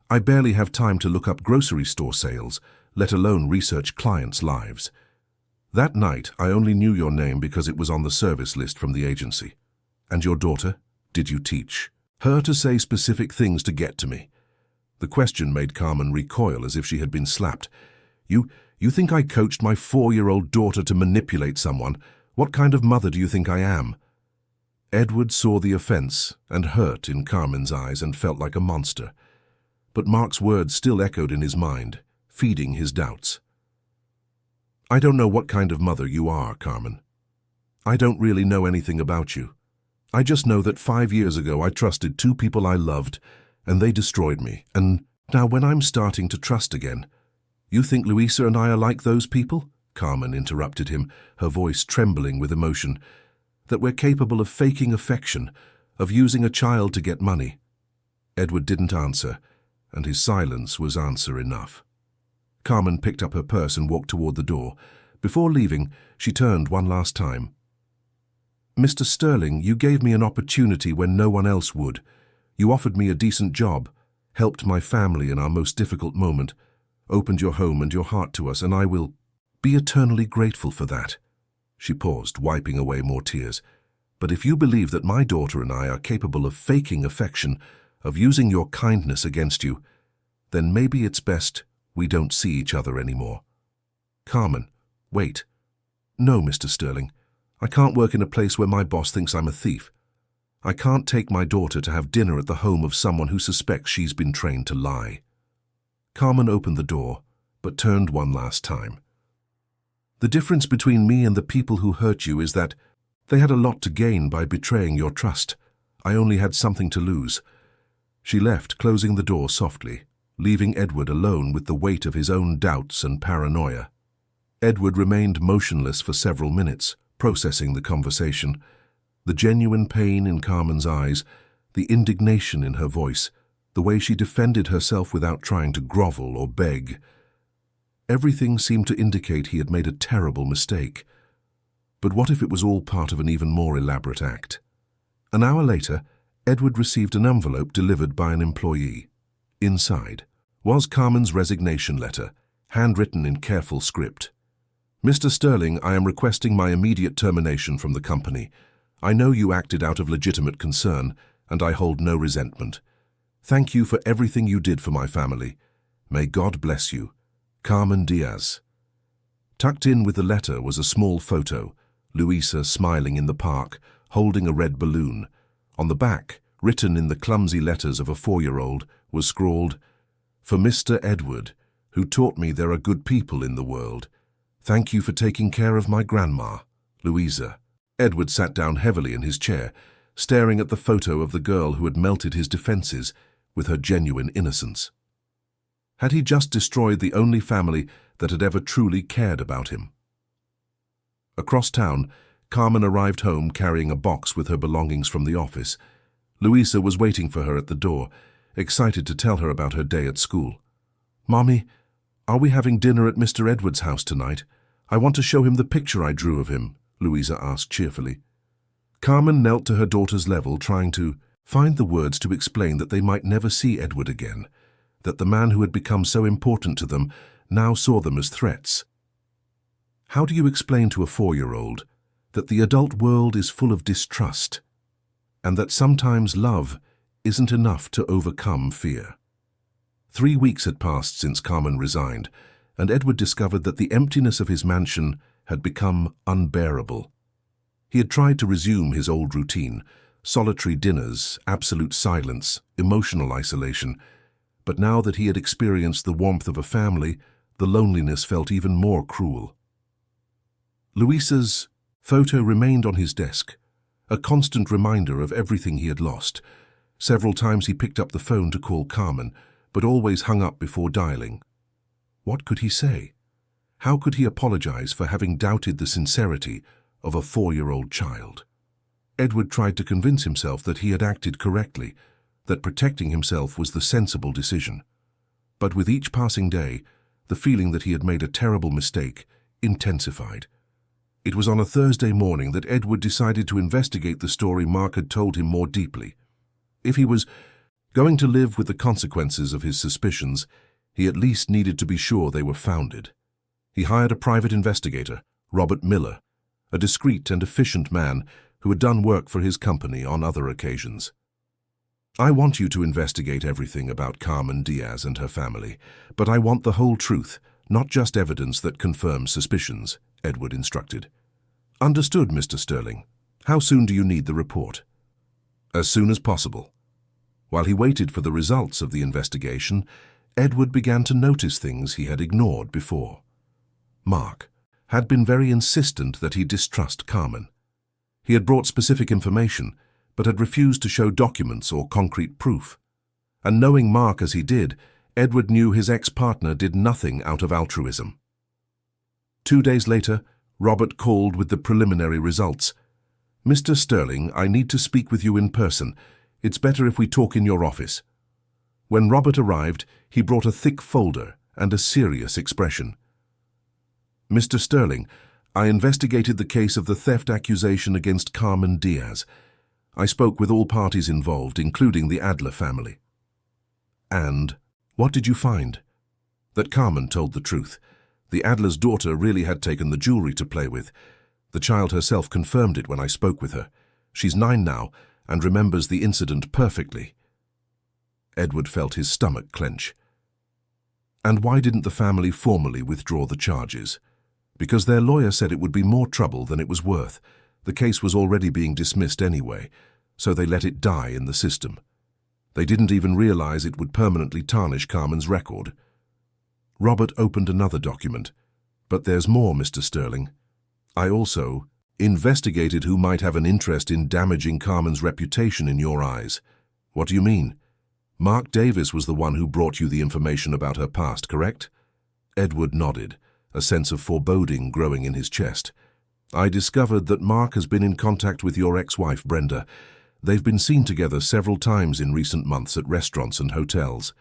I barely have time to look up grocery store sales, let alone research clients' lives. That night, I only knew your name because it was on the service list from the agency. And your daughter? Did you teach her to say specific things to get to me?" The question made Carmen recoil as if she had been slapped. You think I coached my 4-year-old daughter to manipulate someone? What kind of mother do you think I am?" Edward saw the offense and hurt in Carmen's eyes and felt like a monster. But Mark's words still echoed in his mind, feeding his doubts. "I don't know what kind of mother you are, Carmen. I don't really know anything about you. I just know that 5 years ago I trusted 2 people I loved, and they destroyed me. And now when I'm starting to trust again, you think Louisa and I are like those people?" Carmen interrupted him, her voice trembling with emotion. "That we're capable of faking affection, of using a child to get money?" Edward didn't answer, and his silence was answer enough. Carmen picked up her purse and walked toward the door. Before leaving, she turned one last time. "Mr. Sterling, you gave me an opportunity when no one else would. You offered me a decent job, helped my family in our most difficult moment, opened your home and your heart to us, and I will be eternally grateful for that." She paused, wiping away more tears. "But if you believe that my daughter and I are capable of faking affection, of using your kindness against you, then maybe it's best we don't see each other anymore." "Carmen, wait. No, Mr. Sterling. I can't work in a place where my boss thinks I'm a thief. I can't take my daughter to have dinner at the home of someone who suspects she's been trained to lie." Carmen opened the door, but turned one last time. "The difference between me and the people who hurt you is that they had a lot to gain by betraying your trust. I only had something to lose." She left, closing the door softly, leaving Edward alone with the weight of his own doubts and paranoia. Edward remained motionless for several minutes, processing the conversation. The genuine pain in Carmen's eyes, the indignation in her voice, the way she defended herself without trying to grovel or beg. Everything seemed to indicate he had made a terrible mistake. But what if it was all part of an even more elaborate act? An hour later, Edward received an envelope delivered by an employee. Inside was Carmen's resignation letter, handwritten in careful script. "Mr. Sterling, I am requesting my immediate termination from the company. I know you acted out of legitimate concern, and I hold no resentment. Thank you for everything you did for my family. May God bless you. Carmen Diaz." Tucked in with the letter was a small photo, Louisa smiling in the park, holding a red balloon. On the back, written in the clumsy letters of a 4-year-old, was scrawled, For Mr. Edward, who taught me there are good people in the world. Thank you for taking care of my grandma, Louisa. Edward sat down heavily in his chair, staring at the photo of the girl who had melted his defenses with her genuine innocence. Had he just destroyed the only family that had ever truly cared about him? Across town, Carmen arrived home carrying a box with her belongings from the office. Louisa was waiting for her at the door, excited to tell her about her day at school. "Mommy, are we having dinner at Mr. Edward's house tonight? I want to show him the picture I drew of him," Louisa asked cheerfully. Carmen knelt to her daughter's level, trying to find the words to explain that they might never see Edward again, that the man who had become so important to them now saw them as threats. How do you explain to a 4-year-old that the adult world is full of distrust, and that sometimes love isn't enough to overcome fear? 3 weeks had passed since Carmen resigned, and Edward discovered that the emptiness of his mansion had become unbearable. He had tried to resume his old routine, solitary dinners, absolute silence, emotional isolation, but now that he had experienced the warmth of a family, the loneliness felt even more cruel. Louisa's photo remained on his desk, a constant reminder of everything he had lost. Several times he picked up the phone to call Carmen, but always hung up before dialing. What could he say? How could he apologize for having doubted the sincerity of a 4-year-old child? Edward tried to convince himself that he had acted correctly, that protecting himself was the sensible decision. But with each passing day, the feeling that he had made a terrible mistake intensified. It was on a Thursday morning that Edward decided to investigate the story Mark had told him more deeply. If he was going to live with the consequences of his suspicions, he at least needed to be sure they were founded. He hired a private investigator, Robert Miller, a discreet and efficient man who had done work for his company on other occasions. "I want you to investigate everything about Carmen Diaz and her family, but I want the whole truth, not just evidence that confirms suspicions," Edward instructed. "Understood, Mr. Sterling. How soon do you need the report?" "As soon as possible." While he waited for the results of the investigation, Edward began to notice things he had ignored before. Mark had been very insistent that he distrust Carmen. He had brought specific information, but had refused to show documents or concrete proof. And knowing Mark as he did, Edward knew his ex-partner did nothing out of altruism. 2 days later, Robert called with the preliminary results. "Mr. Sterling, I need to speak with you in person. It's better if we talk in your office." When Robert arrived, he brought a thick folder and a serious expression. "Mr. Sterling, I investigated the case of the theft accusation against Carmen Diaz. I spoke with all parties involved, including the Adler family." "And what did you find?" "That Carmen told the truth. The Adler's daughter really had taken the jewelry to play with. The child herself confirmed it when I spoke with her. She's 9 now and remembers the incident perfectly." Edward felt his stomach clench. "And why didn't the family formally withdraw the charges?" "Because their lawyer said it would be more trouble than it was worth. The case was already being dismissed anyway, so they let it die in the system. They didn't even realize it would permanently tarnish Carmen's record." Robert opened another document. "But there's more, Mr. Sterling. I also investigated who might have an interest in damaging Carmen's reputation in your eyes." "What do you mean?" "Mark Davis was the one who brought you the information about her past, correct?" Edward nodded, a sense of foreboding growing in his chest. "I discovered that Mark has been in contact with your ex-wife, Brenda. They've been seen together several times in recent months at restaurants and hotels."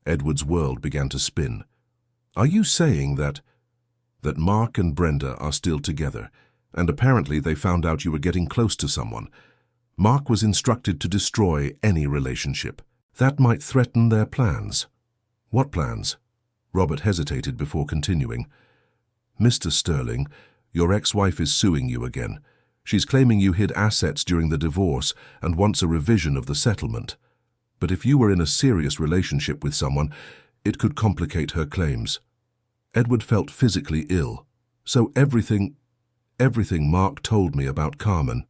Edward's world began to spin. "Are you saying that Mark and Brenda are still together, and apparently they found out you were getting close to someone? Mark was instructed to destroy any relationship. That might threaten their plans." "What plans?" Robert hesitated before continuing. "Mr. Sterling, your ex-wife is suing you again. She's claiming you hid assets during the divorce and wants a revision of the settlement. But if you were in a serious relationship with someone, it could complicate her claims." Edward felt physically ill. "So everything Mark told me about Carmen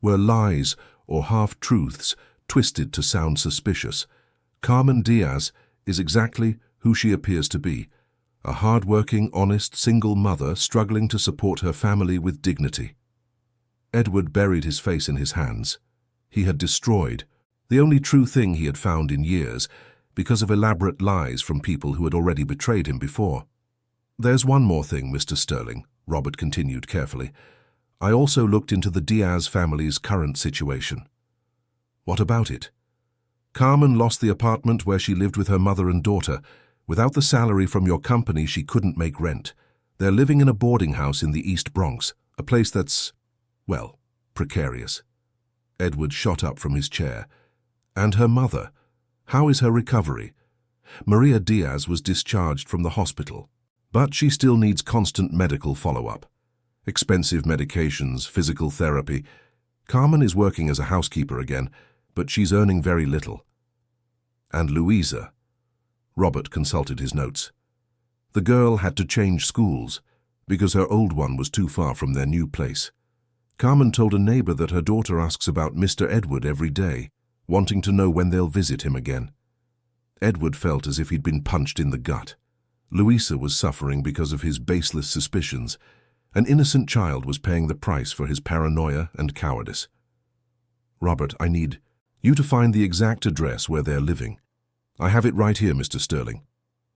were lies or half-truths twisted to sound suspicious. Carmen Diaz is exactly who she appears to be, a hard-working, honest, single mother struggling to support her family with dignity. Edward buried his face in his hands. He had destroyed the only true thing he had found in years because of elaborate lies from people who had already betrayed him before. "There's one more thing, Mr. Sterling," Robert continued carefully. "I also looked into the Diaz family's current situation." "What about it?" "Carmen lost the apartment where she lived with her mother and daughter. Without the salary from your company, she couldn't make rent. They're living in a boarding house in the East Bronx, a place that's, well, precarious." Edward shot up from his chair. "And her mother? How is her recovery?" "Maria Diaz was discharged from the hospital, but she still needs constant medical follow-up. Expensive medications, physical therapy. Carmen is working as a housekeeper again, but she's earning very little." "And Louisa?" Robert consulted his notes. "The girl had to change schools because her old one was too far from their new place. Carmen told a neighbor that her daughter asks about Mr. Edward every day, wanting to know when they'll visit him again." Edward felt as if he'd been punched in the gut. Louisa was suffering because of his baseless suspicions. An innocent child was paying the price for his paranoia and cowardice. "Robert, I need you to find the exact address where they're living." "I have it right here, Mr. Sterling."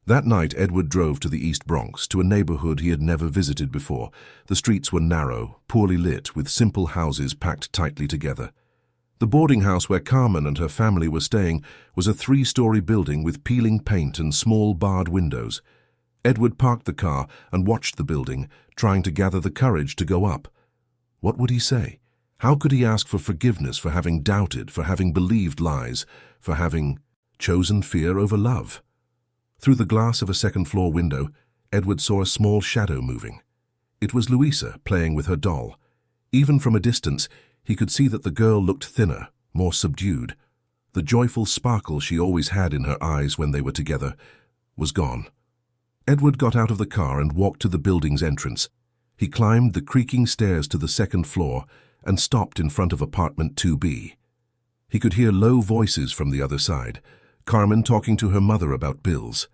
That night, Edward drove to the East Bronx, to a neighborhood he had never visited before. The streets were narrow, poorly lit, with simple houses packed tightly together. The boarding house where Carmen and her family were staying was a 3-story building with peeling paint and small barred windows. Edward parked the car and watched the building, trying to gather the courage to go up. What would he say? How could he ask for forgiveness for having doubted, for having believed lies, for having chosen fear over love? Through the glass of a second-floor window, Edward saw a small shadow moving. It was Louisa playing with her doll. Even from a distance, he could see that the girl looked thinner, more subdued. The joyful sparkle she always had in her eyes when they were together was gone. Edward got out of the car and walked to the building's entrance. He climbed the creaking stairs to the second floor and stopped in front of apartment 2B. He could hear low voices from the other side, Carmen talking to her mother about bills,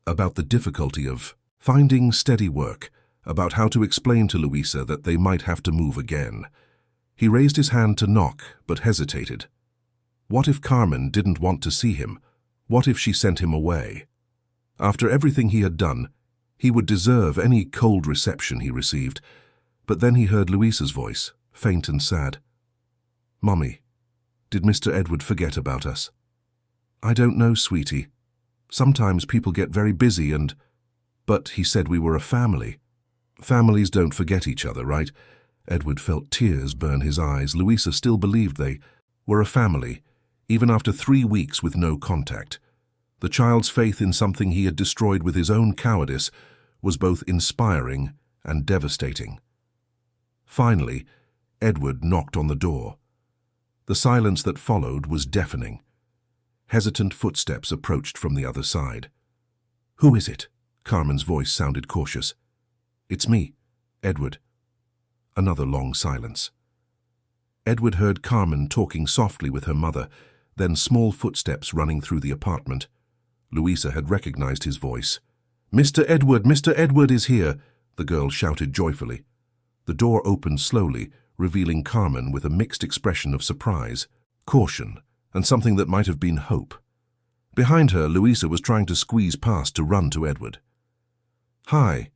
about the difficulty of finding steady work, about how to explain to Louisa that they might have to move again. He raised his hand to knock, but hesitated. What if Carmen didn't want to see him? What if she sent him away? After everything he had done, he would deserve any cold reception he received. But then he heard Louisa's voice, faint and sad. "Mommy, did Mr. Edward forget about us?" "I don't know, sweetie. Sometimes people get very busy But he said we were a family." "Families don't forget each other, right?" Edward felt tears burn his eyes. Louisa still believed they were a family, even after 3 weeks with no contact. The child's faith in something he had destroyed with his own cowardice was both inspiring and devastating. Finally, Edward knocked on the door. The silence that followed was deafening. Hesitant footsteps approached from the other side. "Who is it?" Carmen's voice sounded cautious. "It's me, Edward." Another long silence. Edward heard Carmen talking softly with her mother, then small footsteps running through the apartment. Louisa had recognized his voice. "Mr. Edward! Mr. Edward is here!" the girl shouted joyfully. The door opened slowly, revealing Carmen with a mixed expression of surprise, caution, and something that might have been hope. Behind her, Louisa was trying to squeeze past to run to Edward. "Hi,"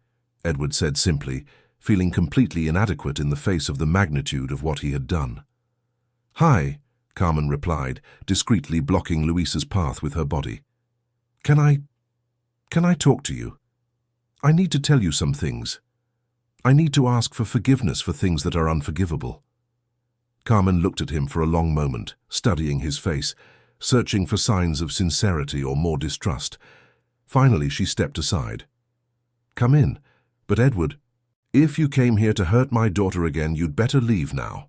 Edward said simply, feeling completely inadequate in the face of the magnitude of what he had done. "Hi," Carmen replied, discreetly blocking Louisa's path with her body. Can I talk to you? I need to tell you some things. I need to ask for forgiveness for things that are unforgivable." Carmen looked at him for a long moment, studying his face, searching for signs of sincerity or more distrust. Finally, she stepped aside. "Come in. But Edward, if you came here to hurt my daughter again, you'd better leave now."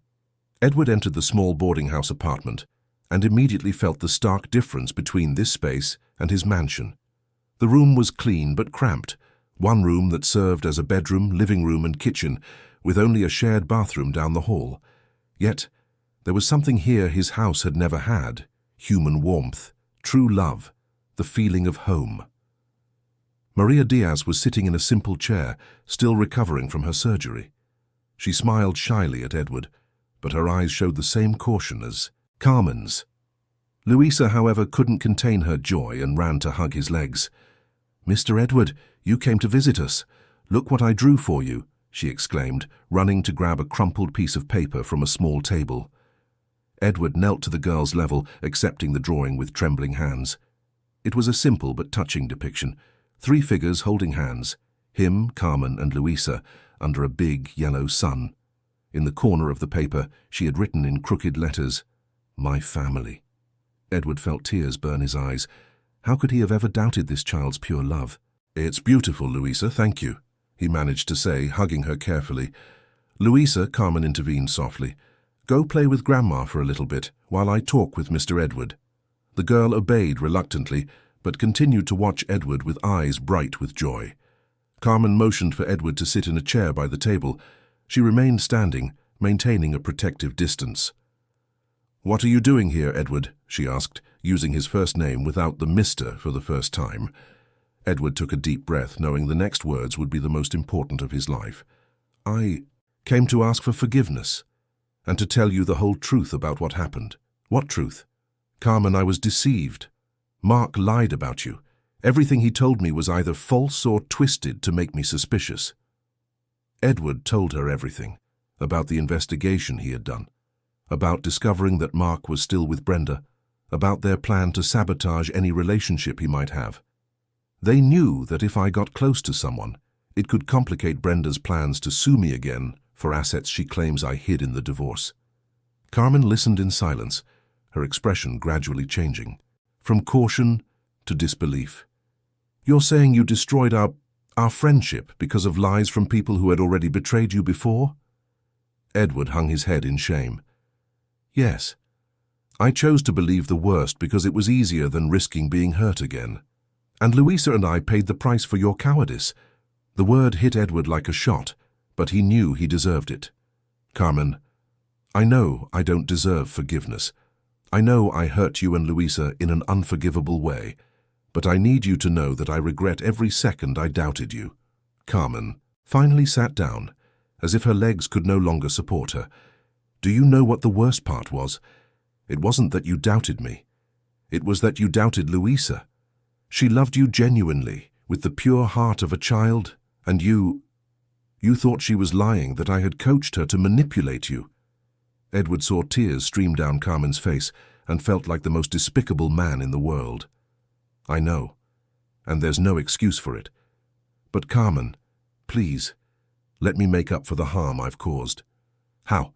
Edward entered the small boarding house apartment and immediately felt the stark difference between this space and his mansion. The room was clean but cramped, one room that served as a bedroom, living room and kitchen, with only a shared bathroom down the hall. Yet, there was something here his house had never had: human warmth, true love, the feeling of home. Maria Diaz was sitting in a simple chair, still recovering from her surgery. She smiled shyly at Edward, but her eyes showed the same caution as Carmen's. Luisa, however, couldn't contain her joy and ran to hug his legs. "Mr. Edward, you came to visit us. Look what I drew for you," she exclaimed, running to grab a crumpled piece of paper from a small table. Edward knelt to the girl's level, accepting the drawing with trembling hands. It was a simple but touching depiction. 3 figures holding hands, him, Carmen, and Luisa, under a big yellow sun. In the corner of the paper, she had written in crooked letters, "My family." Edward felt tears burn his eyes. How could he have ever doubted this child's pure love? "It's beautiful, Luisa, thank you," he managed to say, hugging her carefully. "Luisa," Carmen intervened softly, "go play with Grandma for a little bit, while I talk with Mr. Edward." The girl obeyed reluctantly, but continued to watch Edward with eyes bright with joy. Carmen motioned for Edward to sit in a chair by the table. She remained standing, maintaining a protective distance. "What are you doing here, Edward?" she asked, using his first name without the Mr. for the first time. Edward took a deep breath, knowing the next words would be the most important of his life. "I came to ask for forgiveness, and to tell you the whole truth about what happened." "What truth?" "Carmen, I was deceived. Mark lied about you. Everything he told me was either false or twisted to make me suspicious." Edward told her everything, about the investigation he had done, about discovering that Mark was still with Brenda, about their plan to sabotage any relationship he might have. They knew that if I got close to someone, it could complicate Brenda's plans to sue me again for assets she claims I hid in the divorce. Carmen listened in silence, her expression gradually changing, from caution to disbelief. "You're saying you destroyed our friendship because of lies from people who had already betrayed you before?" Edward hung his head in shame. "Yes. I chose to believe the worst because it was easier than risking being hurt again. And Luisa and I paid the price for your cowardice." The word hit Edward like a shot, but he knew he deserved it. "Carmen, I know I don't deserve forgiveness. I know I hurt you and Luisa in an unforgivable way, but I need you to know that I regret every second I doubted you." Carmen finally sat down, as if her legs could no longer support her. "Do you know what the worst part was? It wasn't that you doubted me. It was that you doubted Luisa. She loved you genuinely, with the pure heart of a child, and you thought she was lying, that I had coached her to manipulate you." Edward saw tears stream down Carmen's face and felt like the most despicable man in the world. "I know, and there's no excuse for it. But Carmen, please, let me make up for the harm I've caused." "How?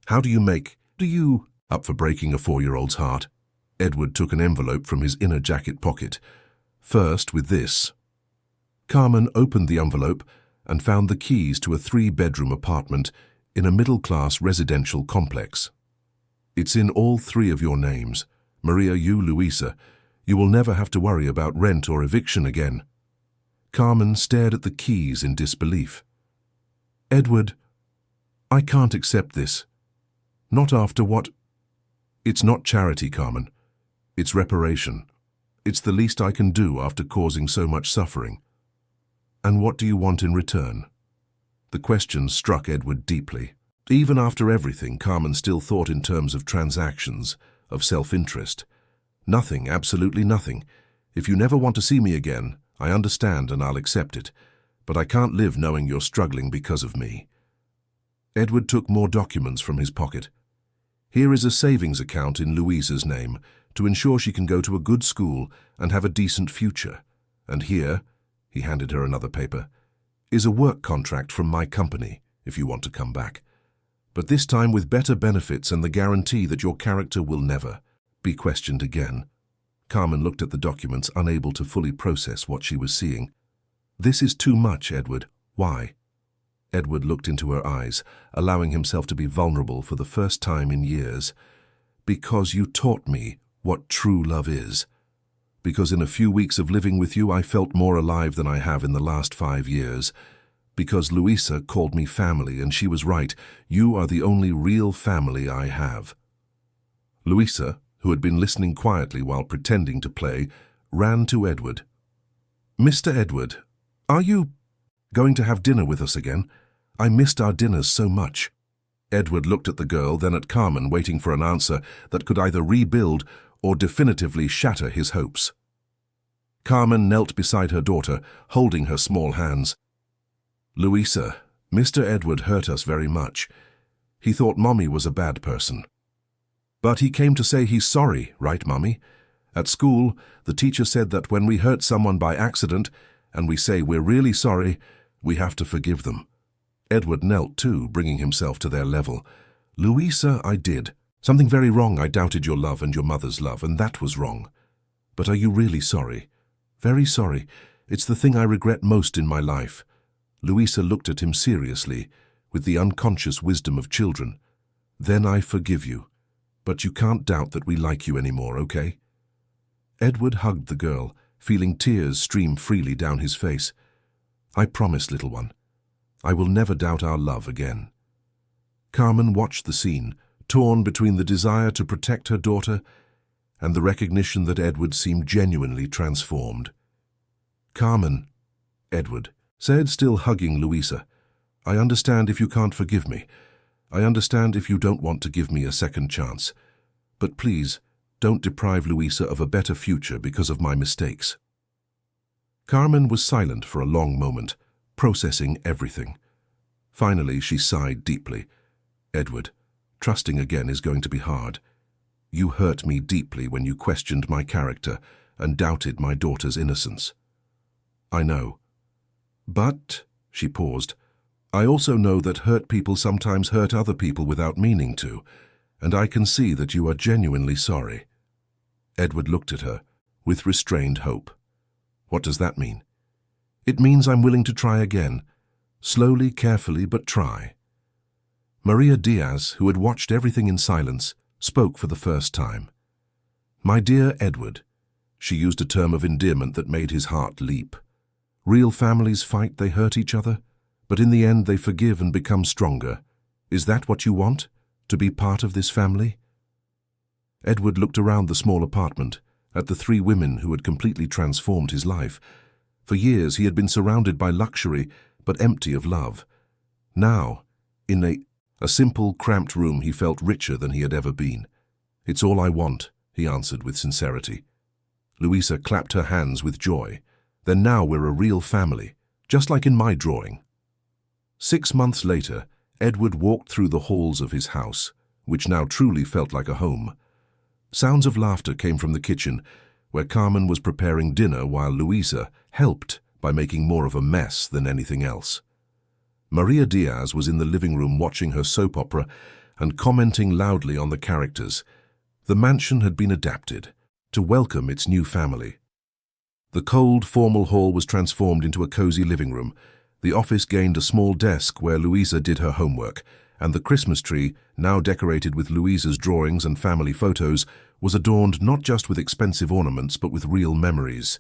How do you up for breaking a 4-year-old's heart?" Edward took an envelope from his inner jacket pocket. "First with this." Carmen opened the envelope and found the keys to a 3-bedroom apartment in a middle-class residential complex. "It's in all 3 of your names. Maria, you, Luisa. You will never have to worry about rent or eviction again." Carmen stared at the keys in disbelief. "Edward, I can't accept this. Not after what—" "It's not charity, Carmen. It's reparation. It's the least I can do after causing so much suffering." "And what do you want in return?" The question struck Edward deeply. Even after everything, Carmen still thought in terms of transactions, of self-interest. "Nothing, absolutely nothing. If you never want to see me again, I understand and I'll accept it. But I can't live knowing you're struggling because of me." Edward took more documents from his pocket. "Here is a savings account in Louisa's name to ensure she can go to a good school and have a decent future. And here," he handed her another paper, "is a work contract from my company if you want to come back. But this time with better benefits and the guarantee that your character will never be questioned again." Carmen looked at the documents, unable to fully process what she was seeing. "This is too much, Edward. Why?" Edward looked into her eyes, allowing himself to be vulnerable for the first time in years. "Because you taught me what true love is. Because in a few weeks of living with you, I felt more alive than I have in the last 5 years. Because Luisa called me family, and she was right. You are the only real family I have." Luisa, who had been listening quietly while pretending to play, ran to Edward. "Mr. Edward, are you going to have dinner with us again? I missed our dinners so much." Edward looked at the girl, then at Carmen, waiting for an answer that could either rebuild or definitively shatter his hopes. Carmen knelt beside her daughter, holding her small hands. "Louisa, Mr. Edward hurt us very much. He thought Mommy was a bad person. But he came to say he's sorry, right, Mommy? At school, the teacher said that when we hurt someone by accident and we say we're really sorry, we have to forgive them." Edward knelt too, bringing himself to their level. "Louisa, I did. Something very wrong. I doubted your love and your mother's love, and that was wrong. But are you really sorry?" "Very sorry. It's the thing I regret most in my life." Louisa looked at him seriously, with the unconscious wisdom of children. "Then I forgive you. But you can't doubt that we like you anymore, okay?" Edward hugged the girl, feeling tears stream freely down his face. "I promise, little one. I will never doubt our love again." Carmen watched the scene, torn between the desire to protect her daughter and the recognition that Edward seemed genuinely transformed. "Carmen," Edward said, still hugging Louisa, "I understand if you can't forgive me. I understand if you don't want to give me a second chance. But please, don't deprive Louisa of a better future because of my mistakes." Carmen was silent for a long moment, processing everything. Finally, she sighed deeply. "Edward, trusting again is going to be hard. You hurt me deeply when you questioned my character and doubted my daughter's innocence. I know. But," she paused, "I also know that hurt people sometimes hurt other people without meaning to, and I can see that you are genuinely sorry." Edward looked at her with restrained hope. "What does that mean?" "It means I'm willing to try again. Slowly, carefully, but try." Maria Diaz, who had watched everything in silence, spoke for the first time. "My dear Edward," she used a term of endearment that made his heart leap. "Real families fight, they hurt each other, but in the end they forgive and become stronger. Is that what you want? To be part of this family?" Edward looked around the small apartment, at the three women who had completely transformed his life. For years he had been surrounded by luxury, but empty of love. Now, in a simple, cramped room, he felt richer than he had ever been. "It's all I want," he answered with sincerity. Louisa clapped her hands with joy. "Then now we're a real family, just like in my drawing." 6 months later, Edward walked through the halls of his house, which now truly felt like a home. Sounds of laughter came from the kitchen, where Carmen was preparing dinner while Louisa helped by making more of a mess than anything else. Maria Diaz was in the living room watching her soap opera and commenting loudly on the characters. The mansion had been adapted to welcome its new family. The cold, formal hall was transformed into a cozy living room. The office gained a small desk where Louisa did her homework, and the Christmas tree, now decorated with Louisa's drawings and family photos, was adorned not just with expensive ornaments but with real memories.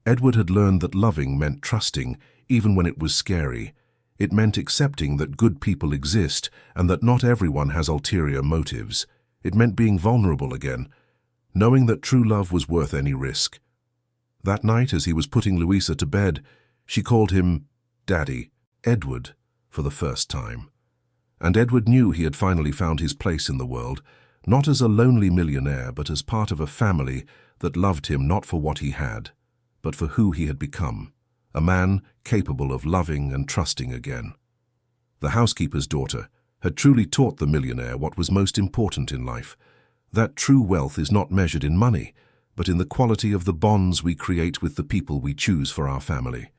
Edward had learned that loving meant trusting, even when it was scary. It meant accepting that good people exist and that not everyone has ulterior motives. It meant being vulnerable again, knowing that true love was worth any risk. That night, as he was putting Louisa to bed, she called him Daddy, Edward, for the first time. And Edward knew he had finally found his place in the world, not as a lonely millionaire, but as part of a family that loved him not for what he had, but for who he had become, a man capable of loving and trusting again. The housekeeper's daughter had truly taught the millionaire what was most important in life, that true wealth is not measured in money, but in the quality of the bonds we create with the people we choose for our family.